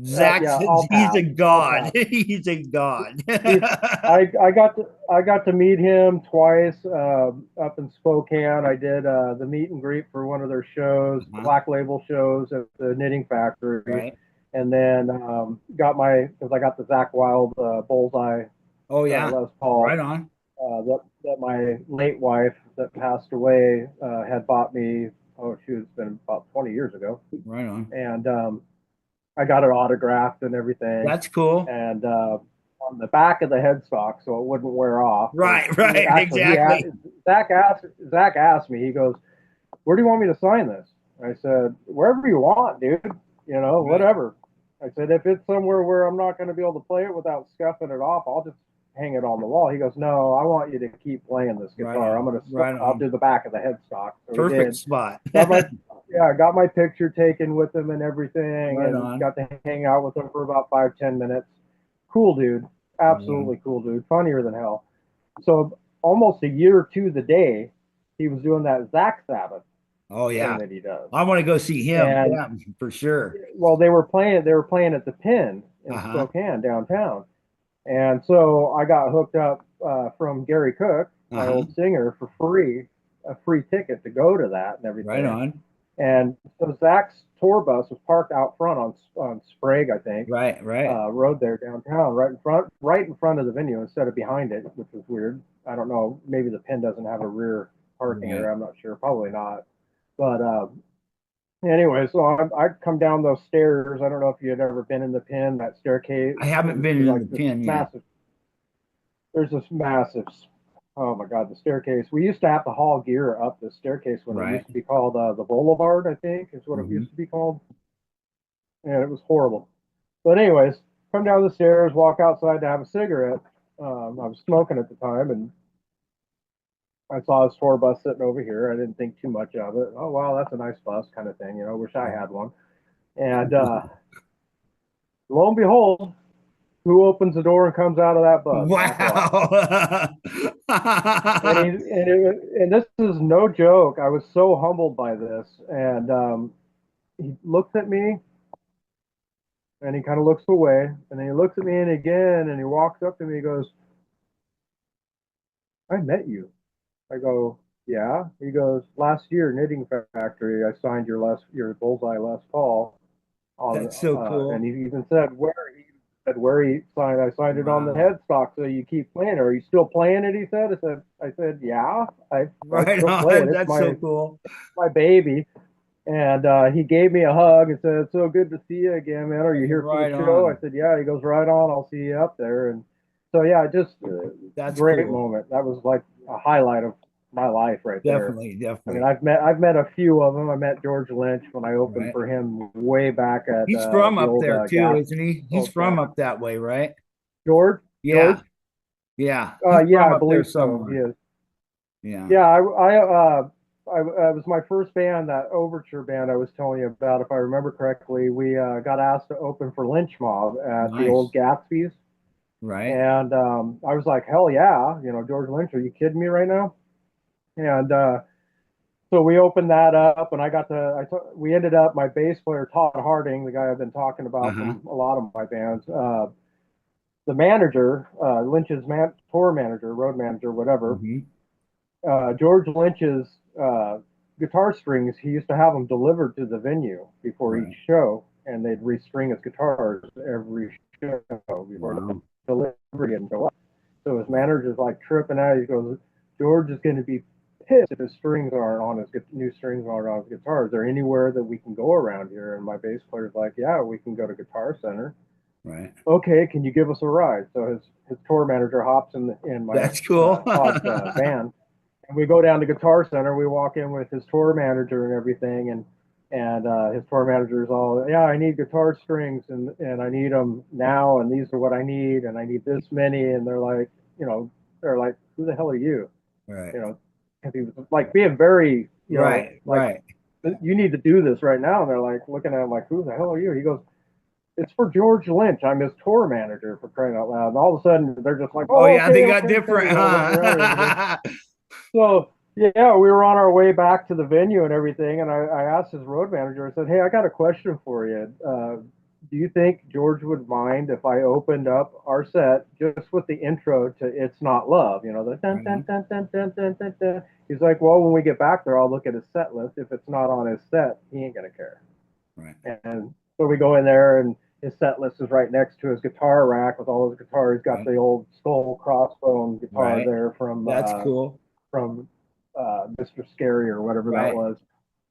Zach's "Yeah, I'll he's pass. a I'll god. pass." He's a god. I got to meet him twice up in Spokane. I did the meet and greet for one of their shows, Black Label shows at the Knitting Factory, Right. and then because I got the Zach Wild Bullseye Oh, yeah. Les Paul Right on. that my late wife that passed away had bought me. Oh, it's been about 20 years ago, Right on. and I got it autographed and everything. That's cool. And on the back of the headstock, so it wouldn't wear off. Right. Right. Actually, Exactly. Zach asked me. He goes, "Where do you want me to sign this?" I said, "Wherever you want, dude. You know, Right. whatever." I said, "If it's somewhere where I'm not going to be able to play it without scuffing it off, I'll just hang it on the wall." He goes, "No, I want you to keep playing this guitar. Right on. I'm going to. Right I'll on. do the back of the headstock." So Perfect spot. I got my picture taken with him and everything, Right and on. got to hang out with him for about 5-10 minutes. Cool dude, absolutely cool dude, funnier than hell. So almost a year to the day, he was doing that Zach Sabbath Oh, thing yeah. that he does. I want to go see him. And Yeah, for sure. well, they were playing at the Pin in Uh-huh. Spokane downtown, and so I got hooked up from Gary Cook, my Uh-huh. old singer, for free, a free ticket to go to that and everything. Right on. And so Zach's tour bus was parked out front on Sprague, I think. Right. Right. Road there downtown, right in front of the venue instead of behind it, which was weird. I don't know. Maybe the Pin doesn't have a rear parking Right. area. I'm not sure. Probably not. But anyway, so I'd come down those stairs. I don't know if you had ever been in the Pin, that staircase. I haven't been in the Pin yet. Massive. There's this massive. Oh my God, the staircase. We used to have to haul gear up the staircase when it used to be called the Boulevard, I think is what it used to be called. And it was horrible. But anyways, come down the stairs, walk outside to have a cigarette. I was smoking at the time, and I saw his tour bus sitting over here. I didn't think too much of it. Oh wow, that's a nice bus, kind of thing. You know, wish I had one. And lo and behold, who opens the door and comes out of that bus? Wow. And this is no joke. I was so humbled by this. And he looks at me and he kind of looks away. And then he looks at me and again and he walks up to me and goes, "I met you." I go, "Yeah." He goes, "Last year, Knitting Factory, I signed your Bullseye Les Paul." That's so cool. And he even said where he signed. I signed it on the headstock, so you keep playing. Are you still playing it? He said. I said, "Yeah, I still play it. That's so cool. It's my baby." And he gave me a hug and said, "So good to see you again, man. Are you here for the show?" I said, "Yeah." He goes, "Right on. I'll see you up there." And so yeah, just that's great cool. moment. That was like a highlight of my life right there. Definitely. I mean, I've met a few of them. I met George Lynch when I opened for him way back at. He's from up there too, isn't he? He's from up that way, right? George. Yeah. George? Yeah. Yeah, I believe so. He is. Yeah. Yeah, it was my first band, that Overture band I was telling you about. If I remember correctly, we got asked to open for Lynch Mob at the old Gatsby's. Right. And I was like, hell yeah, you know, George Lynch, are you kidding me right now? And so we opened that up, and we ended up, my bass player, Todd Harding, the guy I've been talking about from a lot of my bands, the manager, Lynch's tour manager, road manager, whatever, George Lynch's guitar strings, he used to have them delivered to the venue before each show, and they'd restring his guitars every show before the delivery didn't go up. So his manager's like tripping out. He goes, George is going to be pissed if his strings aren't on his new strings aren't on his guitar. Is there anywhere that we can go around here? And my bass player's like, yeah, we can go to Guitar Center. Right. Okay, can you give us a ride? So his tour manager hops in my That's cool. van, and we go down to Guitar Center. We walk in with his tour manager and everything, and his tour manager's all, yeah, I need guitar strings, and I need them now, and these are what I need, and I need this many, and they're like, who the hell are you? Right. You know, because he was like being very, you know, right, like, you need to do this right now, and they're like looking at him like, who the hell are you? He goes, it's for George Lynch. I'm his tour manager, for crying out loud. And all of a sudden, they're just like, oh yeah, okay, they got different, huh? So yeah, we were on our way back to the venue and everything, and I asked his road manager. I said, "Hey, I got a question for you. Do you think George would mind if I opened up our set just with the intro to 'It's Not Love'? You know, the dun dun dun dun dun dun dun dun." He's like, "Well, when we get back there, I'll look at his set list. If it's not on his set, he ain't gonna care." Right. And so we go in there, and his set list is right next to his guitar rack with all his guitars. He's got the old skull crossbone guitar there from that's cool, from Mr. Scary or whatever that was.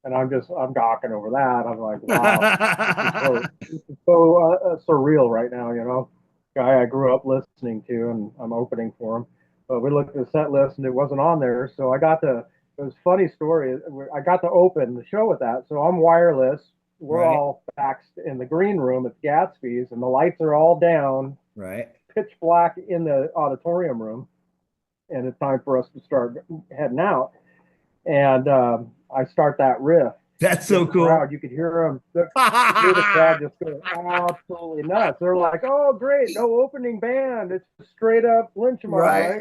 And I'm gawking over that. I'm like, wow, this is so surreal right now, you know. Guy I grew up listening to, and I'm opening for him. But we looked at the set list, and it wasn't on there. So it was a funny story. I got to open the show with that. So I'm wireless. We're all back in the green room at Gatsby's, and the lights are all down. Right. Pitch black in the auditorium room. And it's time for us to start heading out. And I start that riff. That's so cool. Crowd, you could hear them. The crowd just go absolutely nuts. They're like, "Oh, great! No opening band. It's straight up Lynch, right?"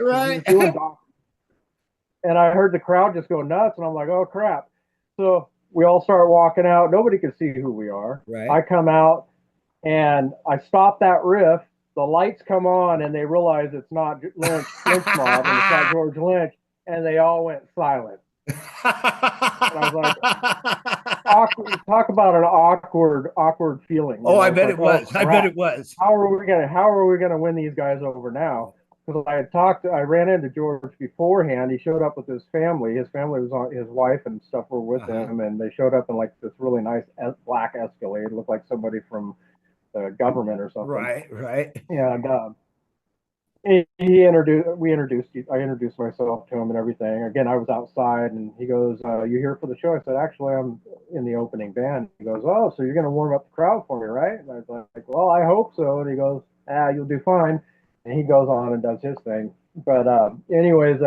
And I heard the crowd just go nuts, and I'm like, "Oh crap!" So we all start walking out. Nobody can see who we are. Right. I come out, and I stop that riff. The lights come on, and they realize it's not Lynch Mob, and it's not George Lynch, and they all went silent. And I was like, awkward, talk about an awkward feeling. Oh, I bet it was. I bet it was. How are we gonna win these guys over now? Because I ran into George beforehand. He showed up with his family. His family was on, his wife and stuff were with him, and they showed up in like this really nice black Escalade. It looked like somebody from the government or something. Right. And I introduced myself to him and everything. Again, I was outside, and he goes, "You here for the show?" I said, "Actually, I'm in the opening band." He goes, "Oh, so you're going to warm up the crowd for me, right?" And I was like, "Well, I hope so." And he goes, "You'll do fine." And he goes on and does his thing. But anyways,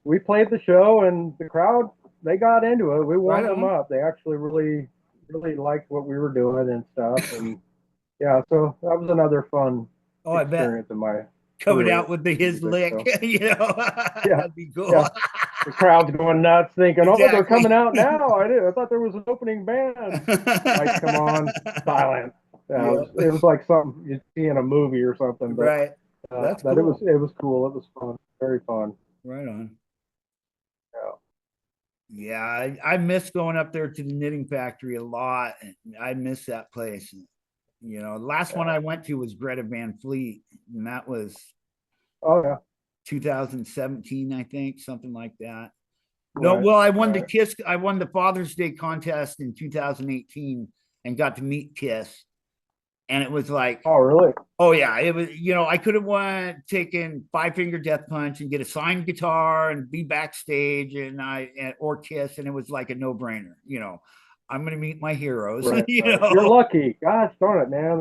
we played the show, and the crowd, they got into it. We warmed them up. They actually really, really liked what we were doing and stuff. And yeah, so that was another fun experience in my coming out with his lick, you know. That'd be cool. Yeah. The crowd's going nuts, thinking, "Oh, they're coming out now." I thought there was an opening band. Lights come on, silent. It was like something you'd see in a movie or something. But, that's cool. It was cool. It was fun. Very fun. Right on. Yeah, I miss going up there to the Knitting Factory a lot. I miss that place. You know, the last one I went to was Greta Van Fleet, and that was 2017, I think, something like that. No, well, I won the Kiss. I won the Father's Day contest in 2018 and got to meet Kiss. And it was like, oh, really? Oh, yeah. It was, you know, I could have taken Five Finger Death Punch and get a signed guitar and be backstage or Kiss, and it was like a no brainer. You know, I'm going to meet my heroes. Right, you know, you're lucky. Gosh darn it, man.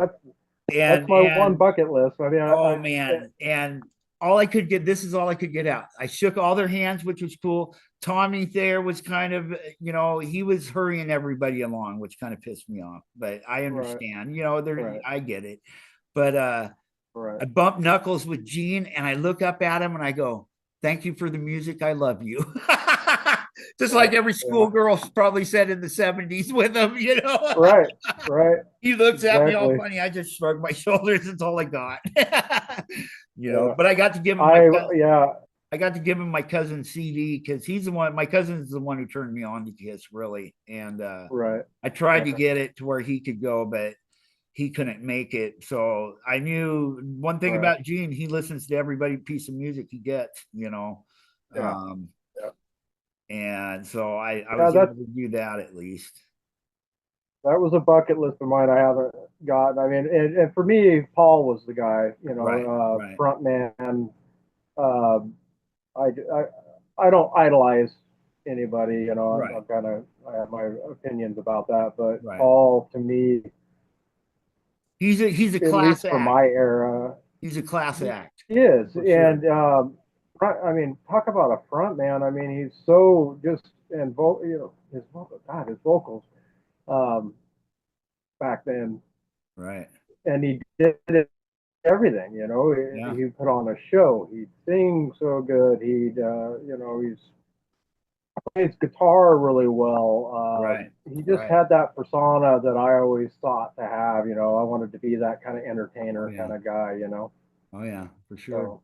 That's my one bucket list. I mean, and all I could get, this is all I could get out. I shook all their hands, which was cool. Tommy Thayer was kind of, you know, he was hurrying everybody along, which kind of pissed me off. But I understand, you know, I get it. But I bumped knuckles with Gene, and I look up at him and I go, "Thank you for the music. I love you." Just like every schoolgirl probably said in the 70s with him, you know. Right. He looks at me all funny. I just shrugged my shoulders. That's all I got. You know, but I got to give him I got to give him my cousin's CD because he's the one. My cousin's the one who turned me on to Kiss, really. And Right. I tried to Right. get it to where he could go, but he couldn't make it. So I knew one thing Right. about Gene, he listens to every piece of music he gets, Yeah. Um, Yeah. and so I Yeah. was able to do that at least. That was a bucket list of mine I haven't gotten. I mean, and for me, Paul was the guy, Right, right, front man. Um, I I don't idolize anybody, right, I'm kind of, I have my opinions about that, but right. Paul to me, He's a at class least for act. my era, He's a class he act is. for sure. And I mean, talk about a front man. I mean, he's so just and his his vocals um, back then, Right. and he did it everything. Yeah. He put on a show. He'd sing so good. He's plays guitar really well. Right. He just Right. had that persona that I always thought to have. I wanted to be that kind of Oh entertainer yeah. kind of guy. Oh yeah, for sure. So,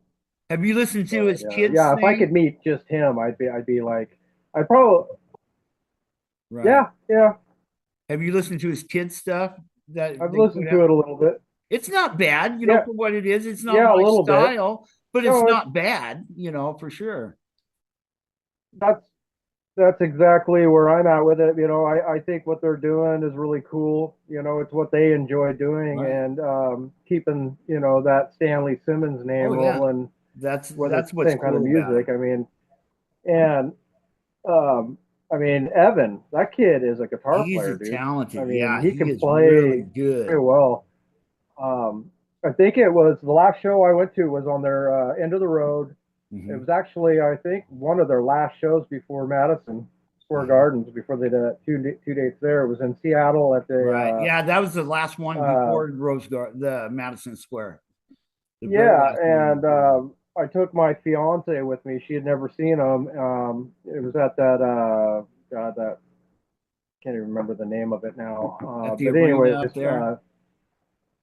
Have you listened to but his kids yeah, if I could thing? meet just him, I'd be like, I'd probably, Right. yeah. Have you listened to his kids stuff that I've they put listened to out? it a little bit. It's not bad, Yeah, for what it is. It's not yeah, a my little bit. style, but it's No, not bad, for sure. that's that's exactly where I'm at with it. I think what they're doing is really cool. It's what they enjoy doing, Right. and keeping that Stanley Simmons name Oh yeah. rolling with the That's what's same kind of cool about it. music. And um, Evan, that kid is a guitar He's player, a dude. talented. Yeah, He he can is really play very good. well. I think it was the last show I went to was on their end of the road. It Hmm. was actually, I think, one of their last shows before Madison Square Uh-huh. Gardens, before they did two dates there. It was in Seattle at Right. the Yeah, that was the last one uh, before Rose Garden, the Madison Square. The very yeah, last one and before. I took my fiance with me. She had never seen them. It was at that God, that can't even remember the name of it now. At the But arena anyways, up there.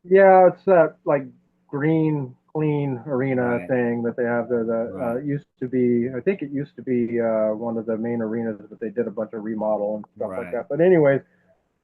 yeah, it's that like green clean arena Right. thing that they have there. The Right. used to be, I think it used to be one of the main arenas, but they did a bunch of remodel and stuff like Right. that. But anyways,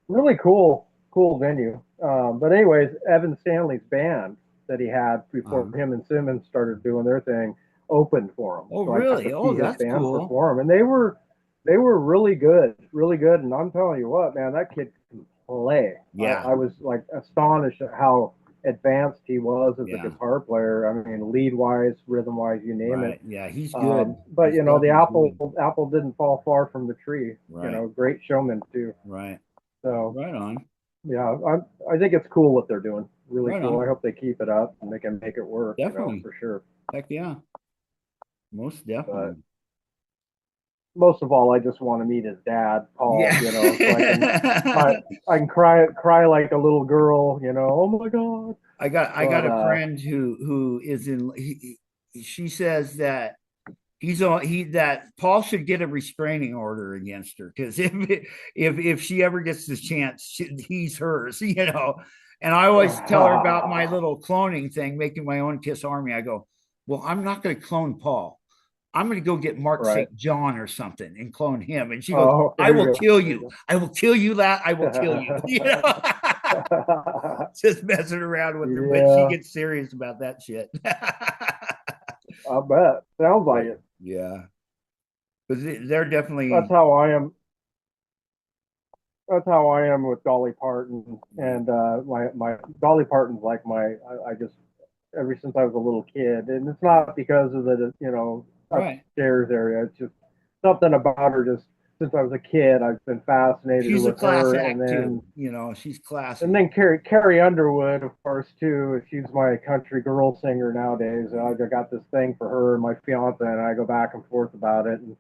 really cool venue. But anyways, Evan Stanley's band that he had before Uh-huh. him and Simmons started doing their thing opened for him, Oh, so I got really? to Oh, see his that's band cool. perform, and they were really good. And I'm telling you what, man, that kid can play. Yeah. I was like astonished at how advanced he was as a Yeah. guitar player. Lead wise, rhythm wise, you name it. Right. Yeah, he's good. But He's the definitely good. apple didn't fall far from the tree. Right. Great showman too. Right. So Right on. yeah, I think it's cool what they're doing. Really Right cool. I on. hope they keep it up and they can make it work. Definitely. For sure. Heck yeah. Most But definitely. most of all, I just want to meet his dad, Paul. So I Yeah. I can cry like a little girl. Oh my god. I But got a friend who is in she says that that Paul should get a restraining order against her because if she ever gets the chance, he's hers, And I always tell her about my little cloning thing, making my own Kiss Army. I go, well, I'm not going to clone Paul. I'm going to go get Mark right. St. John or something and clone him. And she goes, Oh, I there will you go. kill There you. I will kill you, lad. I will kill you. go. Just messing around with her, but she Yeah, gets serious about that shit. I bet. Sounds like But it. yeah, but they're That's definitely how I am. That's how I am with Dolly Parton, right. and my Dolly Parton's like I just ever since I was a little kid, and it's Right. not because of the Right. upstairs area. It's just something about her. Just since I was a kid, I've been fascinated She's a with class her, act too. She's and classy. then Carrie Underwood, of course, too. She's my country girl singer nowadays. I got this thing for her and my fiance, and I go back and forth about it. And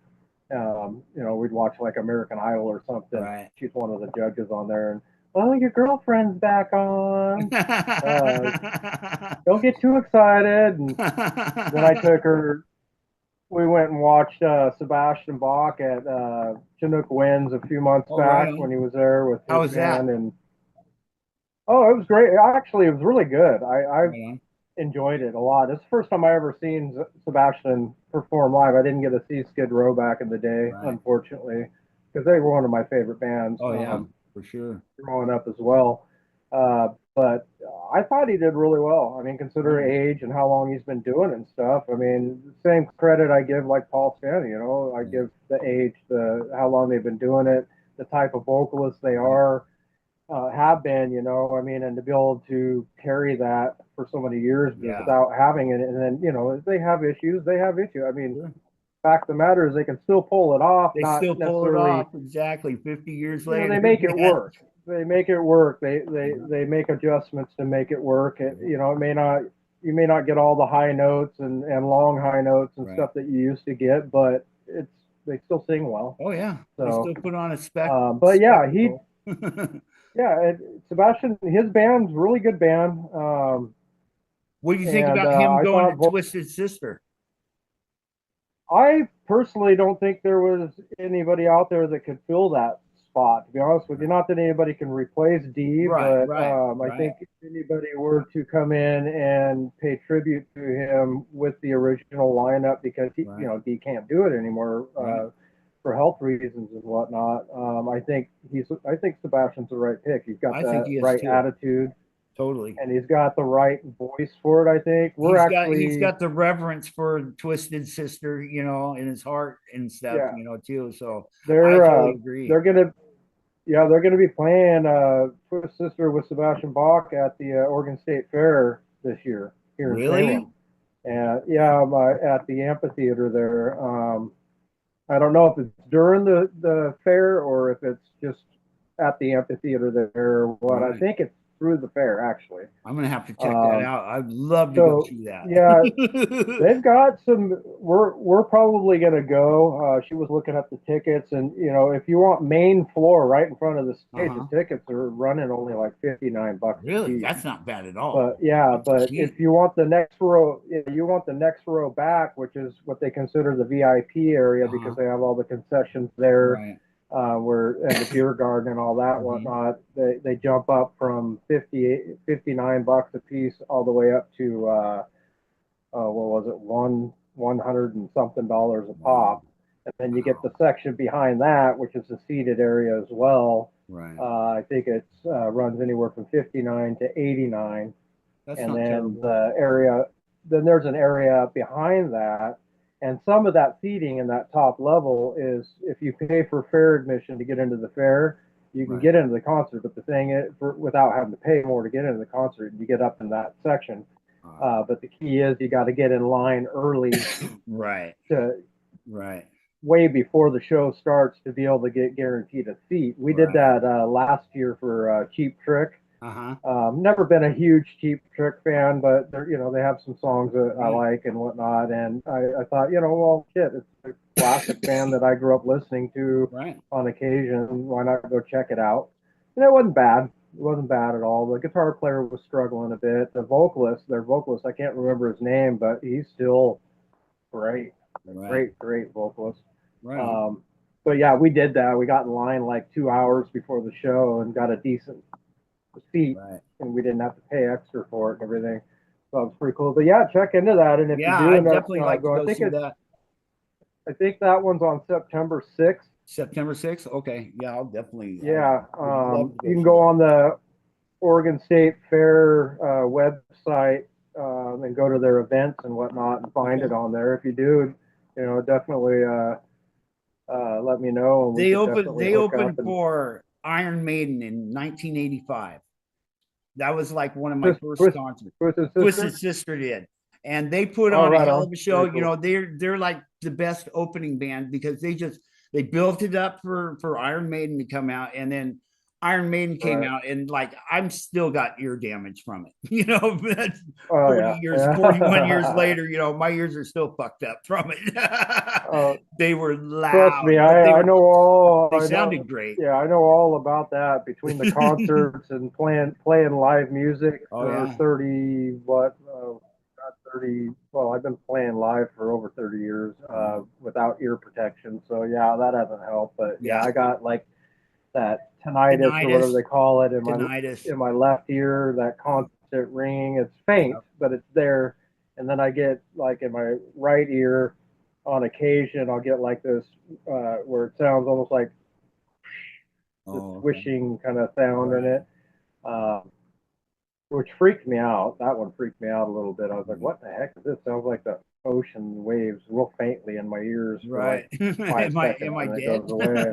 we'd watch like American Idol or something. Right. She's one of the judges on there, and oh, your girlfriend's back on. Don't get too excited. And then I took her. We went and watched Sebastian Bach at Chinook Winds a few months Oh, right back on. when he was there with How his was that? band, and oh, it was great. Actually, it was really good. Right on. enjoyed it a lot. It's the first time I ever seen Sebastian perform live. I didn't get to see Skid Row back in the day, Right. unfortunately, because they were one of my favorite bands. Oh yeah, for sure. Growing up as well. But I thought he did really well. I mean, considering age and how long he's been doing and stuff. I mean, same credit I give like Paul Stanley. You know, I give the age, the how long they've been doing it, the type of vocalists they are, have been. You know, I mean, and to be able to carry that for so many years without having it, and then if they have issues, they have issues. I mean, fact of the matter is they can still pull it off. They not still pull it necessarily off exactly 50 years you know, later. they make it work. They make it work. They make adjustments to make it work. You know, it may not you may not get all the high notes and long high notes and stuff that you used to get, but it's they still sing well. Oh yeah, so, they still put on a but yeah, Sebastian, his band's really good band. What do you think about him going to Twisted Sister? I personally don't think there was anybody out there that could fill that spot, to be honest with you. Not that anybody can replace Dee, but I think if anybody were to come in and pay tribute to him with the original lineup, because he, Dee can't do it anymore for health reasons and whatnot. I think Sebastian's the right pick. He's got that right attitude. Totally. And he's got the right voice for it, I think. He's got the reverence for Twisted Sister, in his heart and stuff, too. So I totally agree. They're gonna be playing Twisted Sister with Sebastian Bach at the Oregon State Fair this year here in Salem. And at the amphitheater there. I don't know if it's during the fair or if it's just at the amphitheater there or what. I think it's through the fair, actually. I'm gonna have to check that out. I'd love to go see that. Yeah, they've got some. We're probably gonna go. She was looking up the tickets, and if you want main floor right in front of the stage, the tickets are running only like $59. Really, that's not bad at all. But if you want the next row, you want the next row back, which is what they consider the VIP area because they have all the concessions there. Right. Where and the beer garden and all that whatnot, they jump up from $59 a piece all the way up to what was it, $100 and something a pop, and then you get the section behind that, which is the seated area as well. Right. I think it's runs anywhere from $59 to $89, and then then there's an area behind that. And some of that seating in that top level is if you pay for fair admission to get into the fair, you can get into the concert. But the thing is, without having to pay more to get into the concert, you get up in that section. But the key is you got to get in line early, way before the show starts to be able to get guaranteed a seat. We did that last year for Cheap Trick. Never been a huge Cheap Trick fan, but they have some songs that I like and whatnot. And I thought, well, shit, it's a classic band that I grew up listening to on occasion. Why not go check it out? And it wasn't bad. It wasn't bad at all. The guitar player was struggling a bit. Their vocalist, I can't remember his name, but he's still great. Great vocalist. But yeah, we did that. We got in line like 2 hours before the show and got a decent seat, and we didn't have to pay extra for it and everything. So it was pretty cool. But yeah, check into that. And if you do end up, like go, I think that one's on September 6th. September 6th? Okay. Yeah, I'll definitely. Yeah. You can go on the Oregon State Fair website and go to their events and whatnot and find it on there. If you do, definitely let me know. And they opened for Iron Maiden in 1985. That was like one of my first concerts. Twisted Sister did, and they put on a hell of a show. Cool. They're like the best opening band because they built it up for Iron Maiden to come out, and then Iron Maiden came out, and like I'm still got ear damage from it. 41 years later, my ears are still fucked up from it. They were loud. Trust me, I know all. They sounded great. Yeah, I know all about that between the concerts and playing live music for 30. Well, I've been playing live for over 30 years without ear protection. So yeah, that hasn't helped. But yeah, I got like that tinnitus or whatever they call it in my left ear, that constant constant ringing. It's faint, Yep. but it's there. And then I get like in my right ear, on occasion, I'll get like this where it sounds almost like this Oh, okay. swishing kind of sound in Right. it. Um, which freaked me out. That one freaked me out a little bit. I was like, Right. "What the heck is this?" Sounds like the ocean waves, real faintly in my ears for Right. like 5 seconds, Am I and it dead? goes away.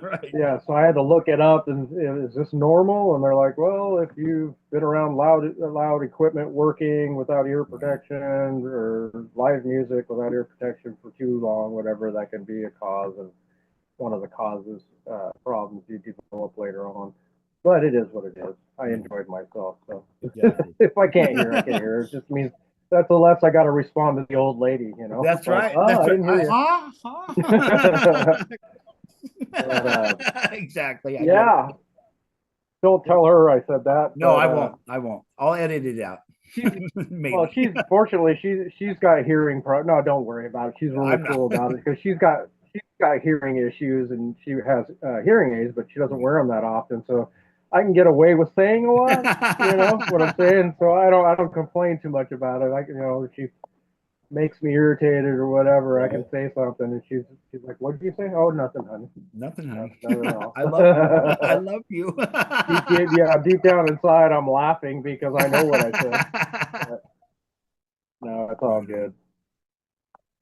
Right. Yeah, so I had to look it up, and is this normal? And they're like, "Well, if you've been around loud equipment working without ear Right. protection or live music without ear protection for too long, whatever, that can be a cause and one of the causes problems you develop later on." But it is what it is. I Yeah, enjoyed myself, so exactly. if I can't hear, I can't hear. It just means that's the less I got to respond to the old lady, you know. That's Like, right. oh, That's I right. didn't hear Huh? you. Huh? But Exactly. I get yeah, it. don't tell her I said that. No, But I won't. I won't. I'll edit it out. she's well, Maybe. she's fortunately she's got hearing no, don't worry about it. She's really I'm not. cool about it because she's got hearing issues and she has hearing aids, but she doesn't wear them that often. So I can get away with saying a lot. You know what I'm saying? So I don't complain too much about it. If she makes me irritated or whatever, I can Right. say something, and she's like, "What did you say?" "Oh, nothing, honey. Nothing, honey. Nothing at all." I love you. I love you. Deep down inside, I'm laughing because I know what I said. But no, it's all Right on. good.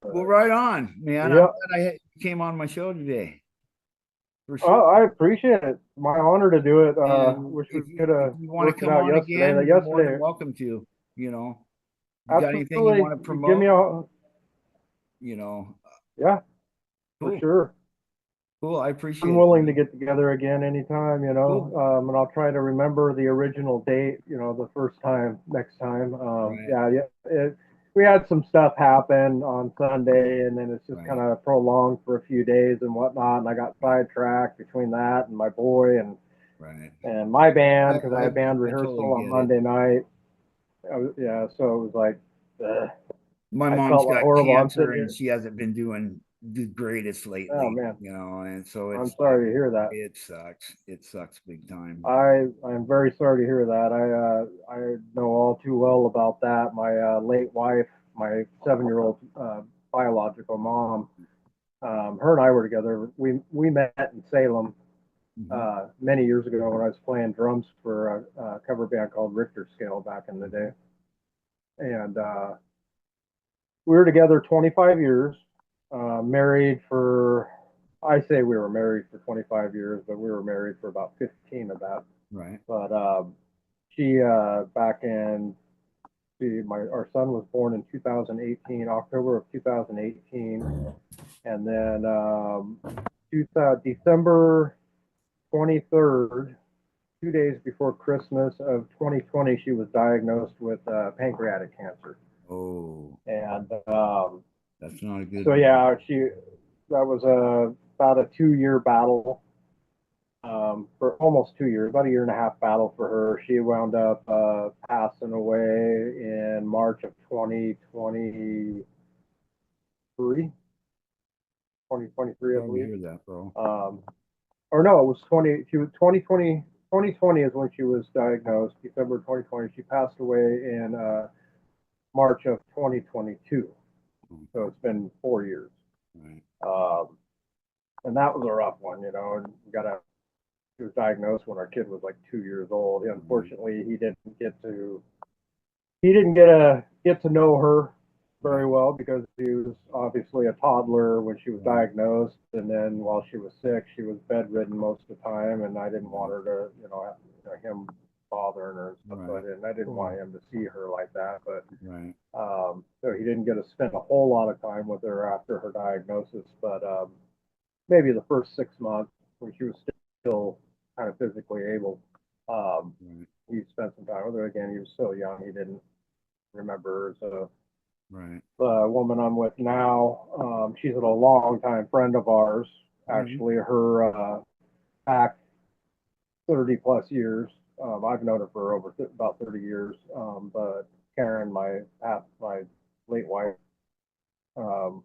Well, But, right on, man. I'm yeah. glad came on my show today. For sure. Oh, I appreciate it. My honor to do it. And Wish we if could if have you want to worked it come out on yesterday. again, That you're more than yesterday, welcome to. You know, you got anything you absolutely. want to Give me promote? a You know, yeah, for cool, sure. cool. I I'm appreciate it, willing to man. get together again anytime, Cool. and I'll try to remember the original date, the first time next time. Right, Yeah, we had some stuff happen on Sunday, and then it's just kind right, of prolonged for a few days and whatnot. And I got right, sidetracked between that and my boy right. and my band because I I had band I totally rehearsal on get it. Monday night. Yeah, so it was like My I mom's felt like got horrible. I'm cancer sitting and here. she hasn't been doing the greatest Oh lately, man, and so I'm it's like sorry to hear that. it sucks. It sucks big time. I'm very sorry to hear that. I know all too well about that. My late wife, my 7-year-old biological mom, her and I were together. We met in Salem Hmm. many years ago when I was playing drums for a cover band called Richter Scale back in the Hmm. day, and we were together 25 years. Married for, I say we were married for 25 years, but we were married for about 15 of that. Right, But she back in our son was born in 2018, October of 2018, and then December 23rd, 2 days before Christmas of 2020, she was diagnosed with pancreatic cancer. oh, And that's not a good so one. yeah, that was about a 2-year battle, for almost 2 years, about a year and a half battle for her. She wound up passing away in March of 2023, I Sorry to believe. hear that, bro. Or no, it was 2020 is when she was diagnosed, December 2020. She passed away in March of 2022. So it's been 4 years. Right, Um, and that was a rough one, and we got to he was diagnosed when our kid was like 2 years old. right, Unfortunately, he didn't get to know her very right, well because he was obviously a toddler when she was right, diagnosed, and then while she was sick, she was bedridden most of the time, and I didn't want right, her to, him bothering her and stuff. So right. I didn't Cool. want him to see her like that, but Right, so he didn't get to spend a whole lot of time with her after her diagnosis, but maybe the first 6 months when she was still kind of physically able. Um, right, he spent some time with her. Again, he was so young, he didn't remember her. So right. the woman I'm with now, she's a long time friend of ours. Right. Actually, her back 30 plus years. I've known her for about 30 years. But Karen, my late wife, um,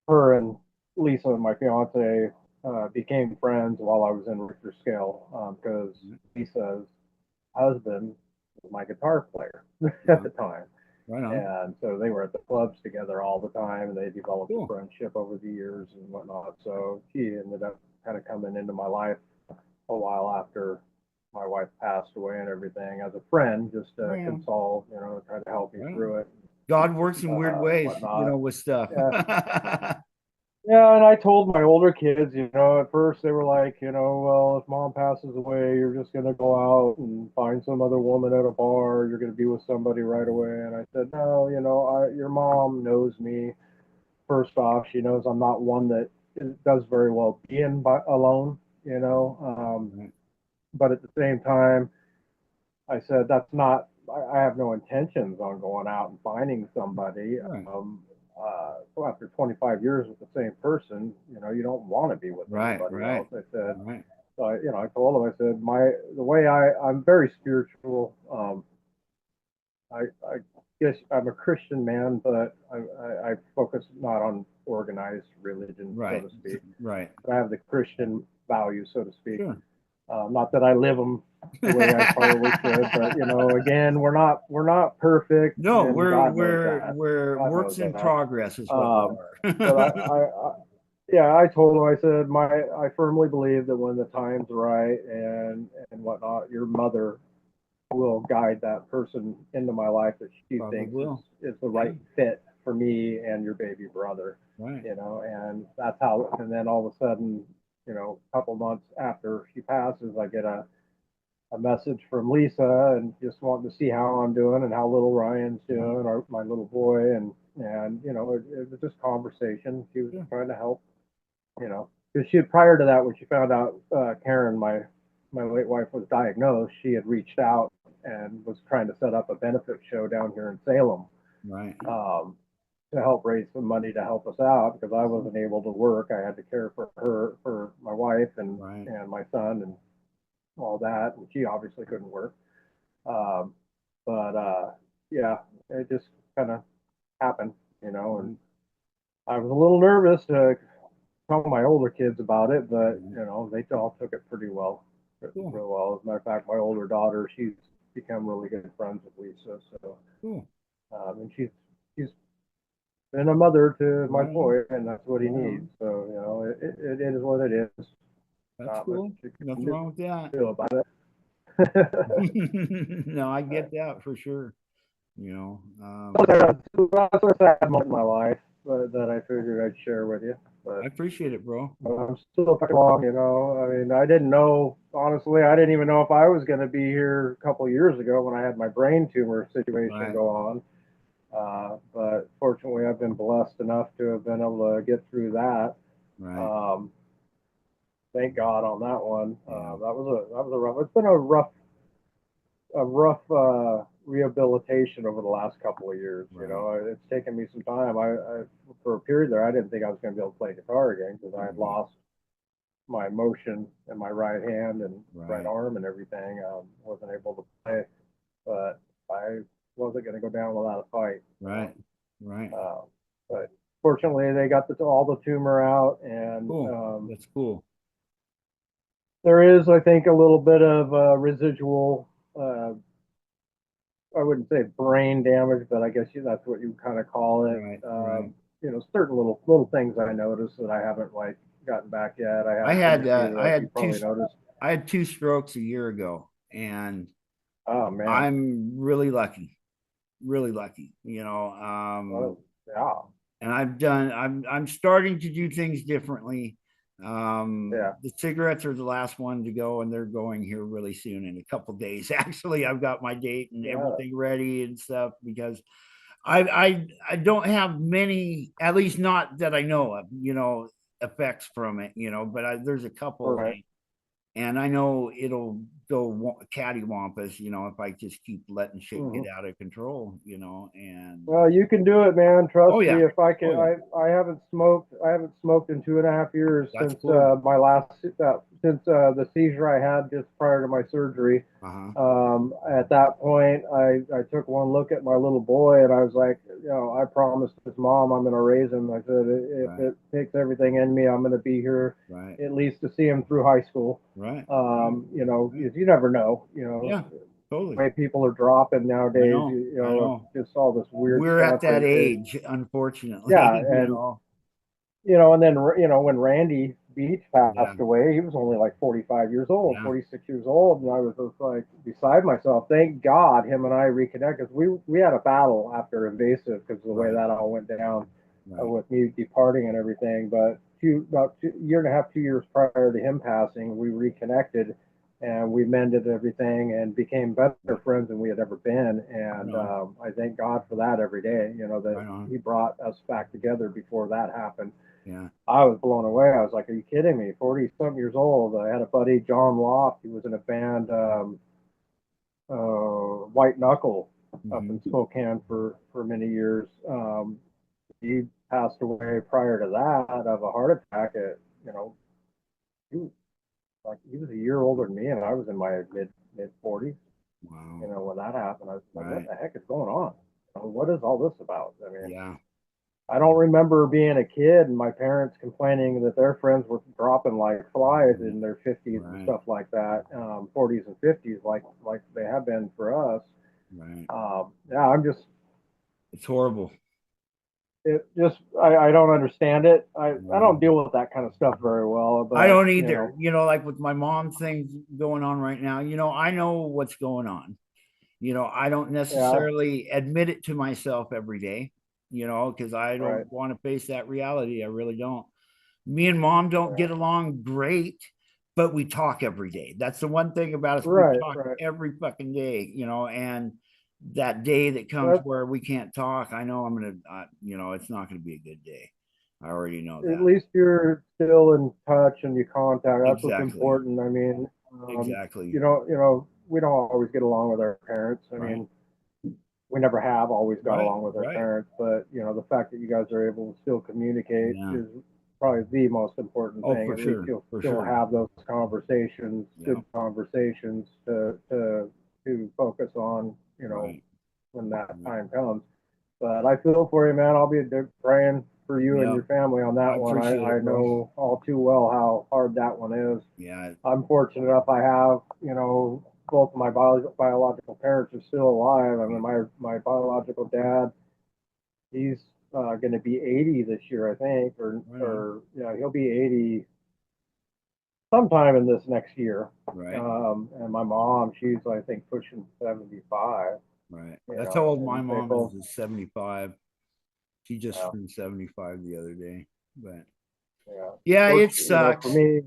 her and Lisa, my fiance, became friends while I was in Richter Scale because Lisa's husband my guitar player at the time. Right on. And so they were at the clubs together all the time, and they developed Cool. a friendship over the years and whatnot. So she ended up kind of coming into my life a while after my wife passed away and everything as a friend, just to console, try to help me through it. God works in weird ways, whatnot. with stuff. Yeah, and I told my older kids, at first they were like, well, if mom passes away, you're just going to go out and find some other woman at a bar. You're going to be with somebody right away. And I said, no, your mom knows me. First off, she knows I'm not one that does very well being alone, but at the same time, I said, that's not, I have no intentions on going out and finding somebody. Right. So after 25 years with the same person, you don't want to be with anybody else. I said, so I told him, I said, the way I'm very spiritual. I guess I'm a Christian man, but I focus not on organized religion, so to speak. Right. But I have the Christian values, so to speak. Sure. Not that I live them the way I probably should, but again, we're not perfect. No, we're works in progress is what we are. But I told him, I said, I firmly believe that when the time's right and whatnot, your mother will guide that person into my life that she thinks is the right fit for me and your baby brother. Right. And that's how. And then all of a sudden, a couple months after she passes, I get a message from Lisa and just wanting to see how I'm doing and how little Ryan's doing, or my little boy, and it was just conversation. She was trying to help, because she had, prior to that, when she found out Karen, my late wife, was diagnosed, she had reached out and was trying to set up a benefit show down here in Salem, right, to help raise some money to help us out, because I wasn't able to work. I had to care for my wife and my son and all that, and she obviously couldn't work. Yeah, it just kind of happened, and I was a little nervous to tell my older kids about it, but they all took it pretty well. Real well. As a matter of fact, my older daughter, she's become really good friends with Lisa. So, and she's been a mother to my boy, and that's what he needs. So it is what it is. That's cool. Nothing wrong with that. Feel about it. No, I get that for sure. That's a sad moment in my life that I figured I'd share with you. But I appreciate it, bro. I'm still fucking long, I mean, I didn't know, honestly, I didn't even know if I was going to be here a couple of years ago when I had my brain tumor situation go on. But fortunately, I've been blessed enough to have been able to get through that. Right. Thank God on that one. That was a rough. It's been a rough rehabilitation over the last couple of years. It's taken me some time. I for a period there, I didn't think I was going to be able to play guitar again, because I had lost my motion in my right hand and right arm and everything. Wasn't able to play, but I wasn't going to go down without a fight. Right. But fortunately, they got all the tumor out, and that's cool. There is, I think, a little bit of residual. I wouldn't say brain damage, but I guess that's what you kind of call it. Certain little things I noticed that I haven't gotten back yet. I had two strokes a year ago, and oh man, I'm really lucky. And I'm starting to do things differently. The cigarettes are the last one to go, and they're going here really soon, in a couple of days. Actually, I've got my date and everything ready and stuff, because I don't have many, at least not that I know of, effects from it, but there's a couple, and I know it'll go cattywampus, if I just keep letting shit get out of control, and well, you can do it, man. Trust me. If I can, I haven't smoked in 2.5 years since my last the seizure I had just prior to my surgery. At that point, I took one look at my little boy, and I was like, I promised his mom I'm going to raise him. I said, if it takes everything in me, I'm going to be here at least to see him through high school. You never know. totally. way people are dropping nowadays. know, You I know, know. just all this weird We're at stuff. that age, unfortunately. Yeah, You and know. and then when Randy Beach Yeah. passed away, he was only like 45 years old, Yeah. 46 years old, and I was just like beside myself. Thank God him and I reconnected. We had a battle after Invasive because of the way Right. that all went down Right. with me departing and everything. But about year and a half, 2 years prior to him passing, we reconnected and we mended everything and became better friends than we had ever been. And Right on. I thank God for that every day. That Right on. he brought us back together before that happened. Yeah. I was blown away. I was like, "Are you kidding me? 40-something years old." I had a buddy, John Loft. He was in a band, White Knuckle, up in Spokane for many years. He passed away prior to that of a heart attack. He was he was a year older than me, and I was in my mid 40s. Wow. When that happened, I was like, Right. "What the heck is going on? What is all this about?" I mean, Yeah. I don't remember being a kid and my parents complaining that their friends were dropping like flies in their 50s and Right. stuff like that, 40s and 50s, like they have been for us. Right. Yeah, It's horrible. I don't understand it. I don't deal with that kind of stuff very well. But I don't either. Like with my mom things going on right now, I know what's going on. I don't necessarily admit it to myself every day, because I don't right. want to face that reality. I really don't. Me and mom don't get along great, but we talk every day. That's the one thing about us. We talk every fucking day, and that day that comes where we can't talk, I know I'm going to, it's not going to be a good day. I already know that. At least you're still in touch and you contact. That's what's important. I mean, exactly. we don't always get along with our parents. I mean, we never have always got along with our parents, but the fact that you guys are able to still communicate is probably the most important thing. At least you'll still have those conversations, good conversations to focus on, when that time comes. But I feel for you, man. I'll be praying for you and your family on that one. I know all too well how hard that one is. Yeah. I'm fortunate enough I have, both of my biological parents are still alive. I mean, my biological dad, he's going to be 80 this year, I think, or he'll be 80 sometime in this next year. Right. And my mom, she's I think pushing 75. Right. That's how old my mom is 75. She just turned 75 the other day. But yeah, it sucks. For me,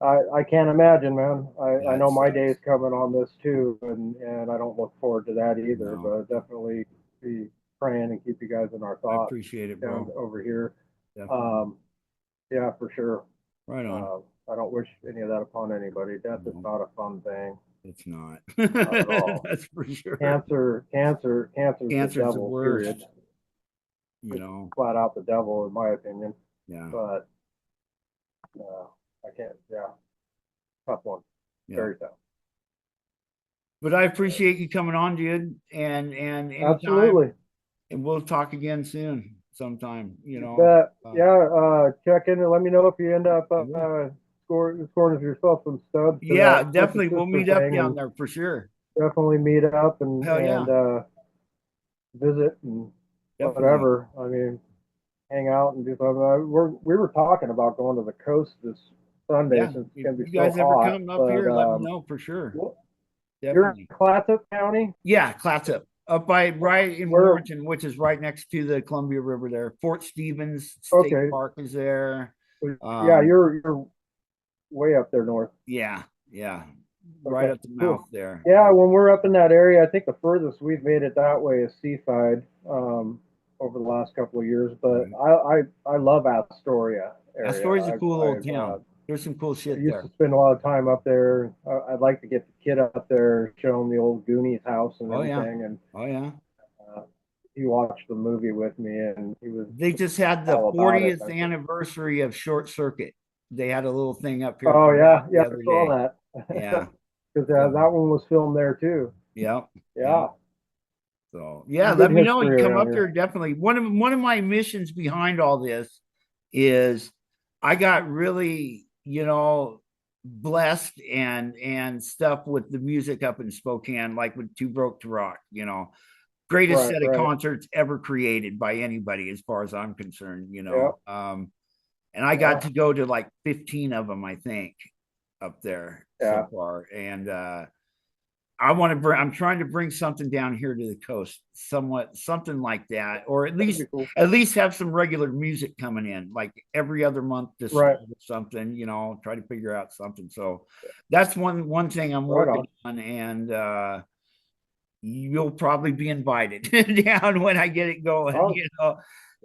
I can't imagine, man. I know my day's coming on this too, and I don't look forward to that either. But definitely be praying and keep you guys in our thoughts. I appreciate it, bro. Over here. Yeah, for sure. Right on. I don't wish any of that upon anybody. Death is not a fun thing. It's not. Not at all. That's for sure. Cancer's the devil, the worst. Period. Flat out the devil, in my opinion. Yeah. But I can't. Yeah. Tough one. Yeah. Very tough. But I appreciate you coming on, dude. And anytime, absolutely. And we'll talk again soon, sometime. Check in and let me know if you end up scoring yourself some stubs. Yeah, definitely. We'll meet up down there for sure. Definitely meet up and visit and whatever. I mean, hang out and do something. We were talking about going to the coast this Sunday since it's gonna be so hot. If you guys ever come up here, let me know for sure. You're in Clatsop County? Yeah, Clatsop. Up by right in Warrenton, which is right next to the Columbia River there. Fort Stevens State Park is there. You're way up there north. Yeah. Right at the mouth there. Yeah, when we're up in that area, I think the furthest we've made it that way is Seaside over the last couple of years. But I love Astoria area. Astoria's a cool old town. There's some cool shit there. I used to spend a lot of time up there. I'd like to get the kid up there, show him the old Goonies house and everything. He watched the movie with me, and he was. They just had the 40th anniversary of Short Circuit. They had a little thing up here. Oh yeah, I saw that. Yeah, because that one was filmed there too. Yeah. So let me know. You come up here definitely. One of my missions behind all this is I got really, blessed and stuff with the music up in Spokane, like with Too Broke to Rock, you know, greatest Right, set of right. concerts ever created by anybody, as far as I'm concerned, you Yeah, know. And I got yeah, to go to like 15 of them, I think, up there yeah. so far. And I'm trying to bring something down here to the coast, something like that, or That'd be cool. at least have some regular music coming in, like every other month this Right, fall or something, you know, try to figure out something. So that's one thing I'm right working on. on, and you'll probably be invited down when I get it going, Oh, you know.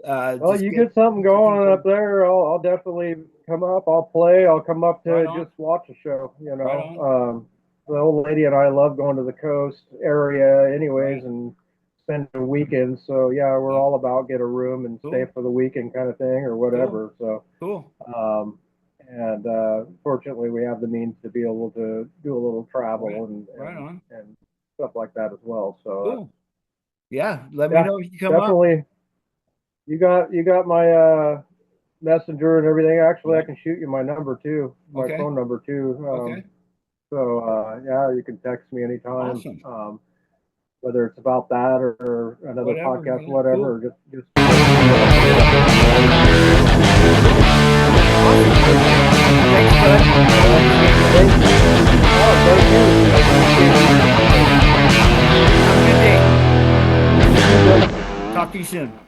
well, Just you get get something some going on people. up there, I'll definitely come up. I'll play. I'll come up Right to on, just watch a show. right on. The old lady and I love going to the coast area, anyways, Right. and spend a weekend. So yeah, we're Yeah. all about get a room and stay Cool, for the weekend kind of thing or cool, whatever. So cool. um, and fortunately, we have the means to be able to do a little Right, travel right on. and stuff like that as well. So Cool. Yeah, let me yeah, know if you come up. definitely. You got my messenger and everything. Actually, I Yeah. can shoot you my number too, my Okay. phone number too. Okay. So yeah, you can text me anytime, Awesome. whether it's about that or another Whatever. podcast, Yeah. whatever. Cool. Or just whatever. Cool. Awesome. Thanks, bud. Thank, oh, thank you. I appreciate Have a good day. it. Talk to you soon.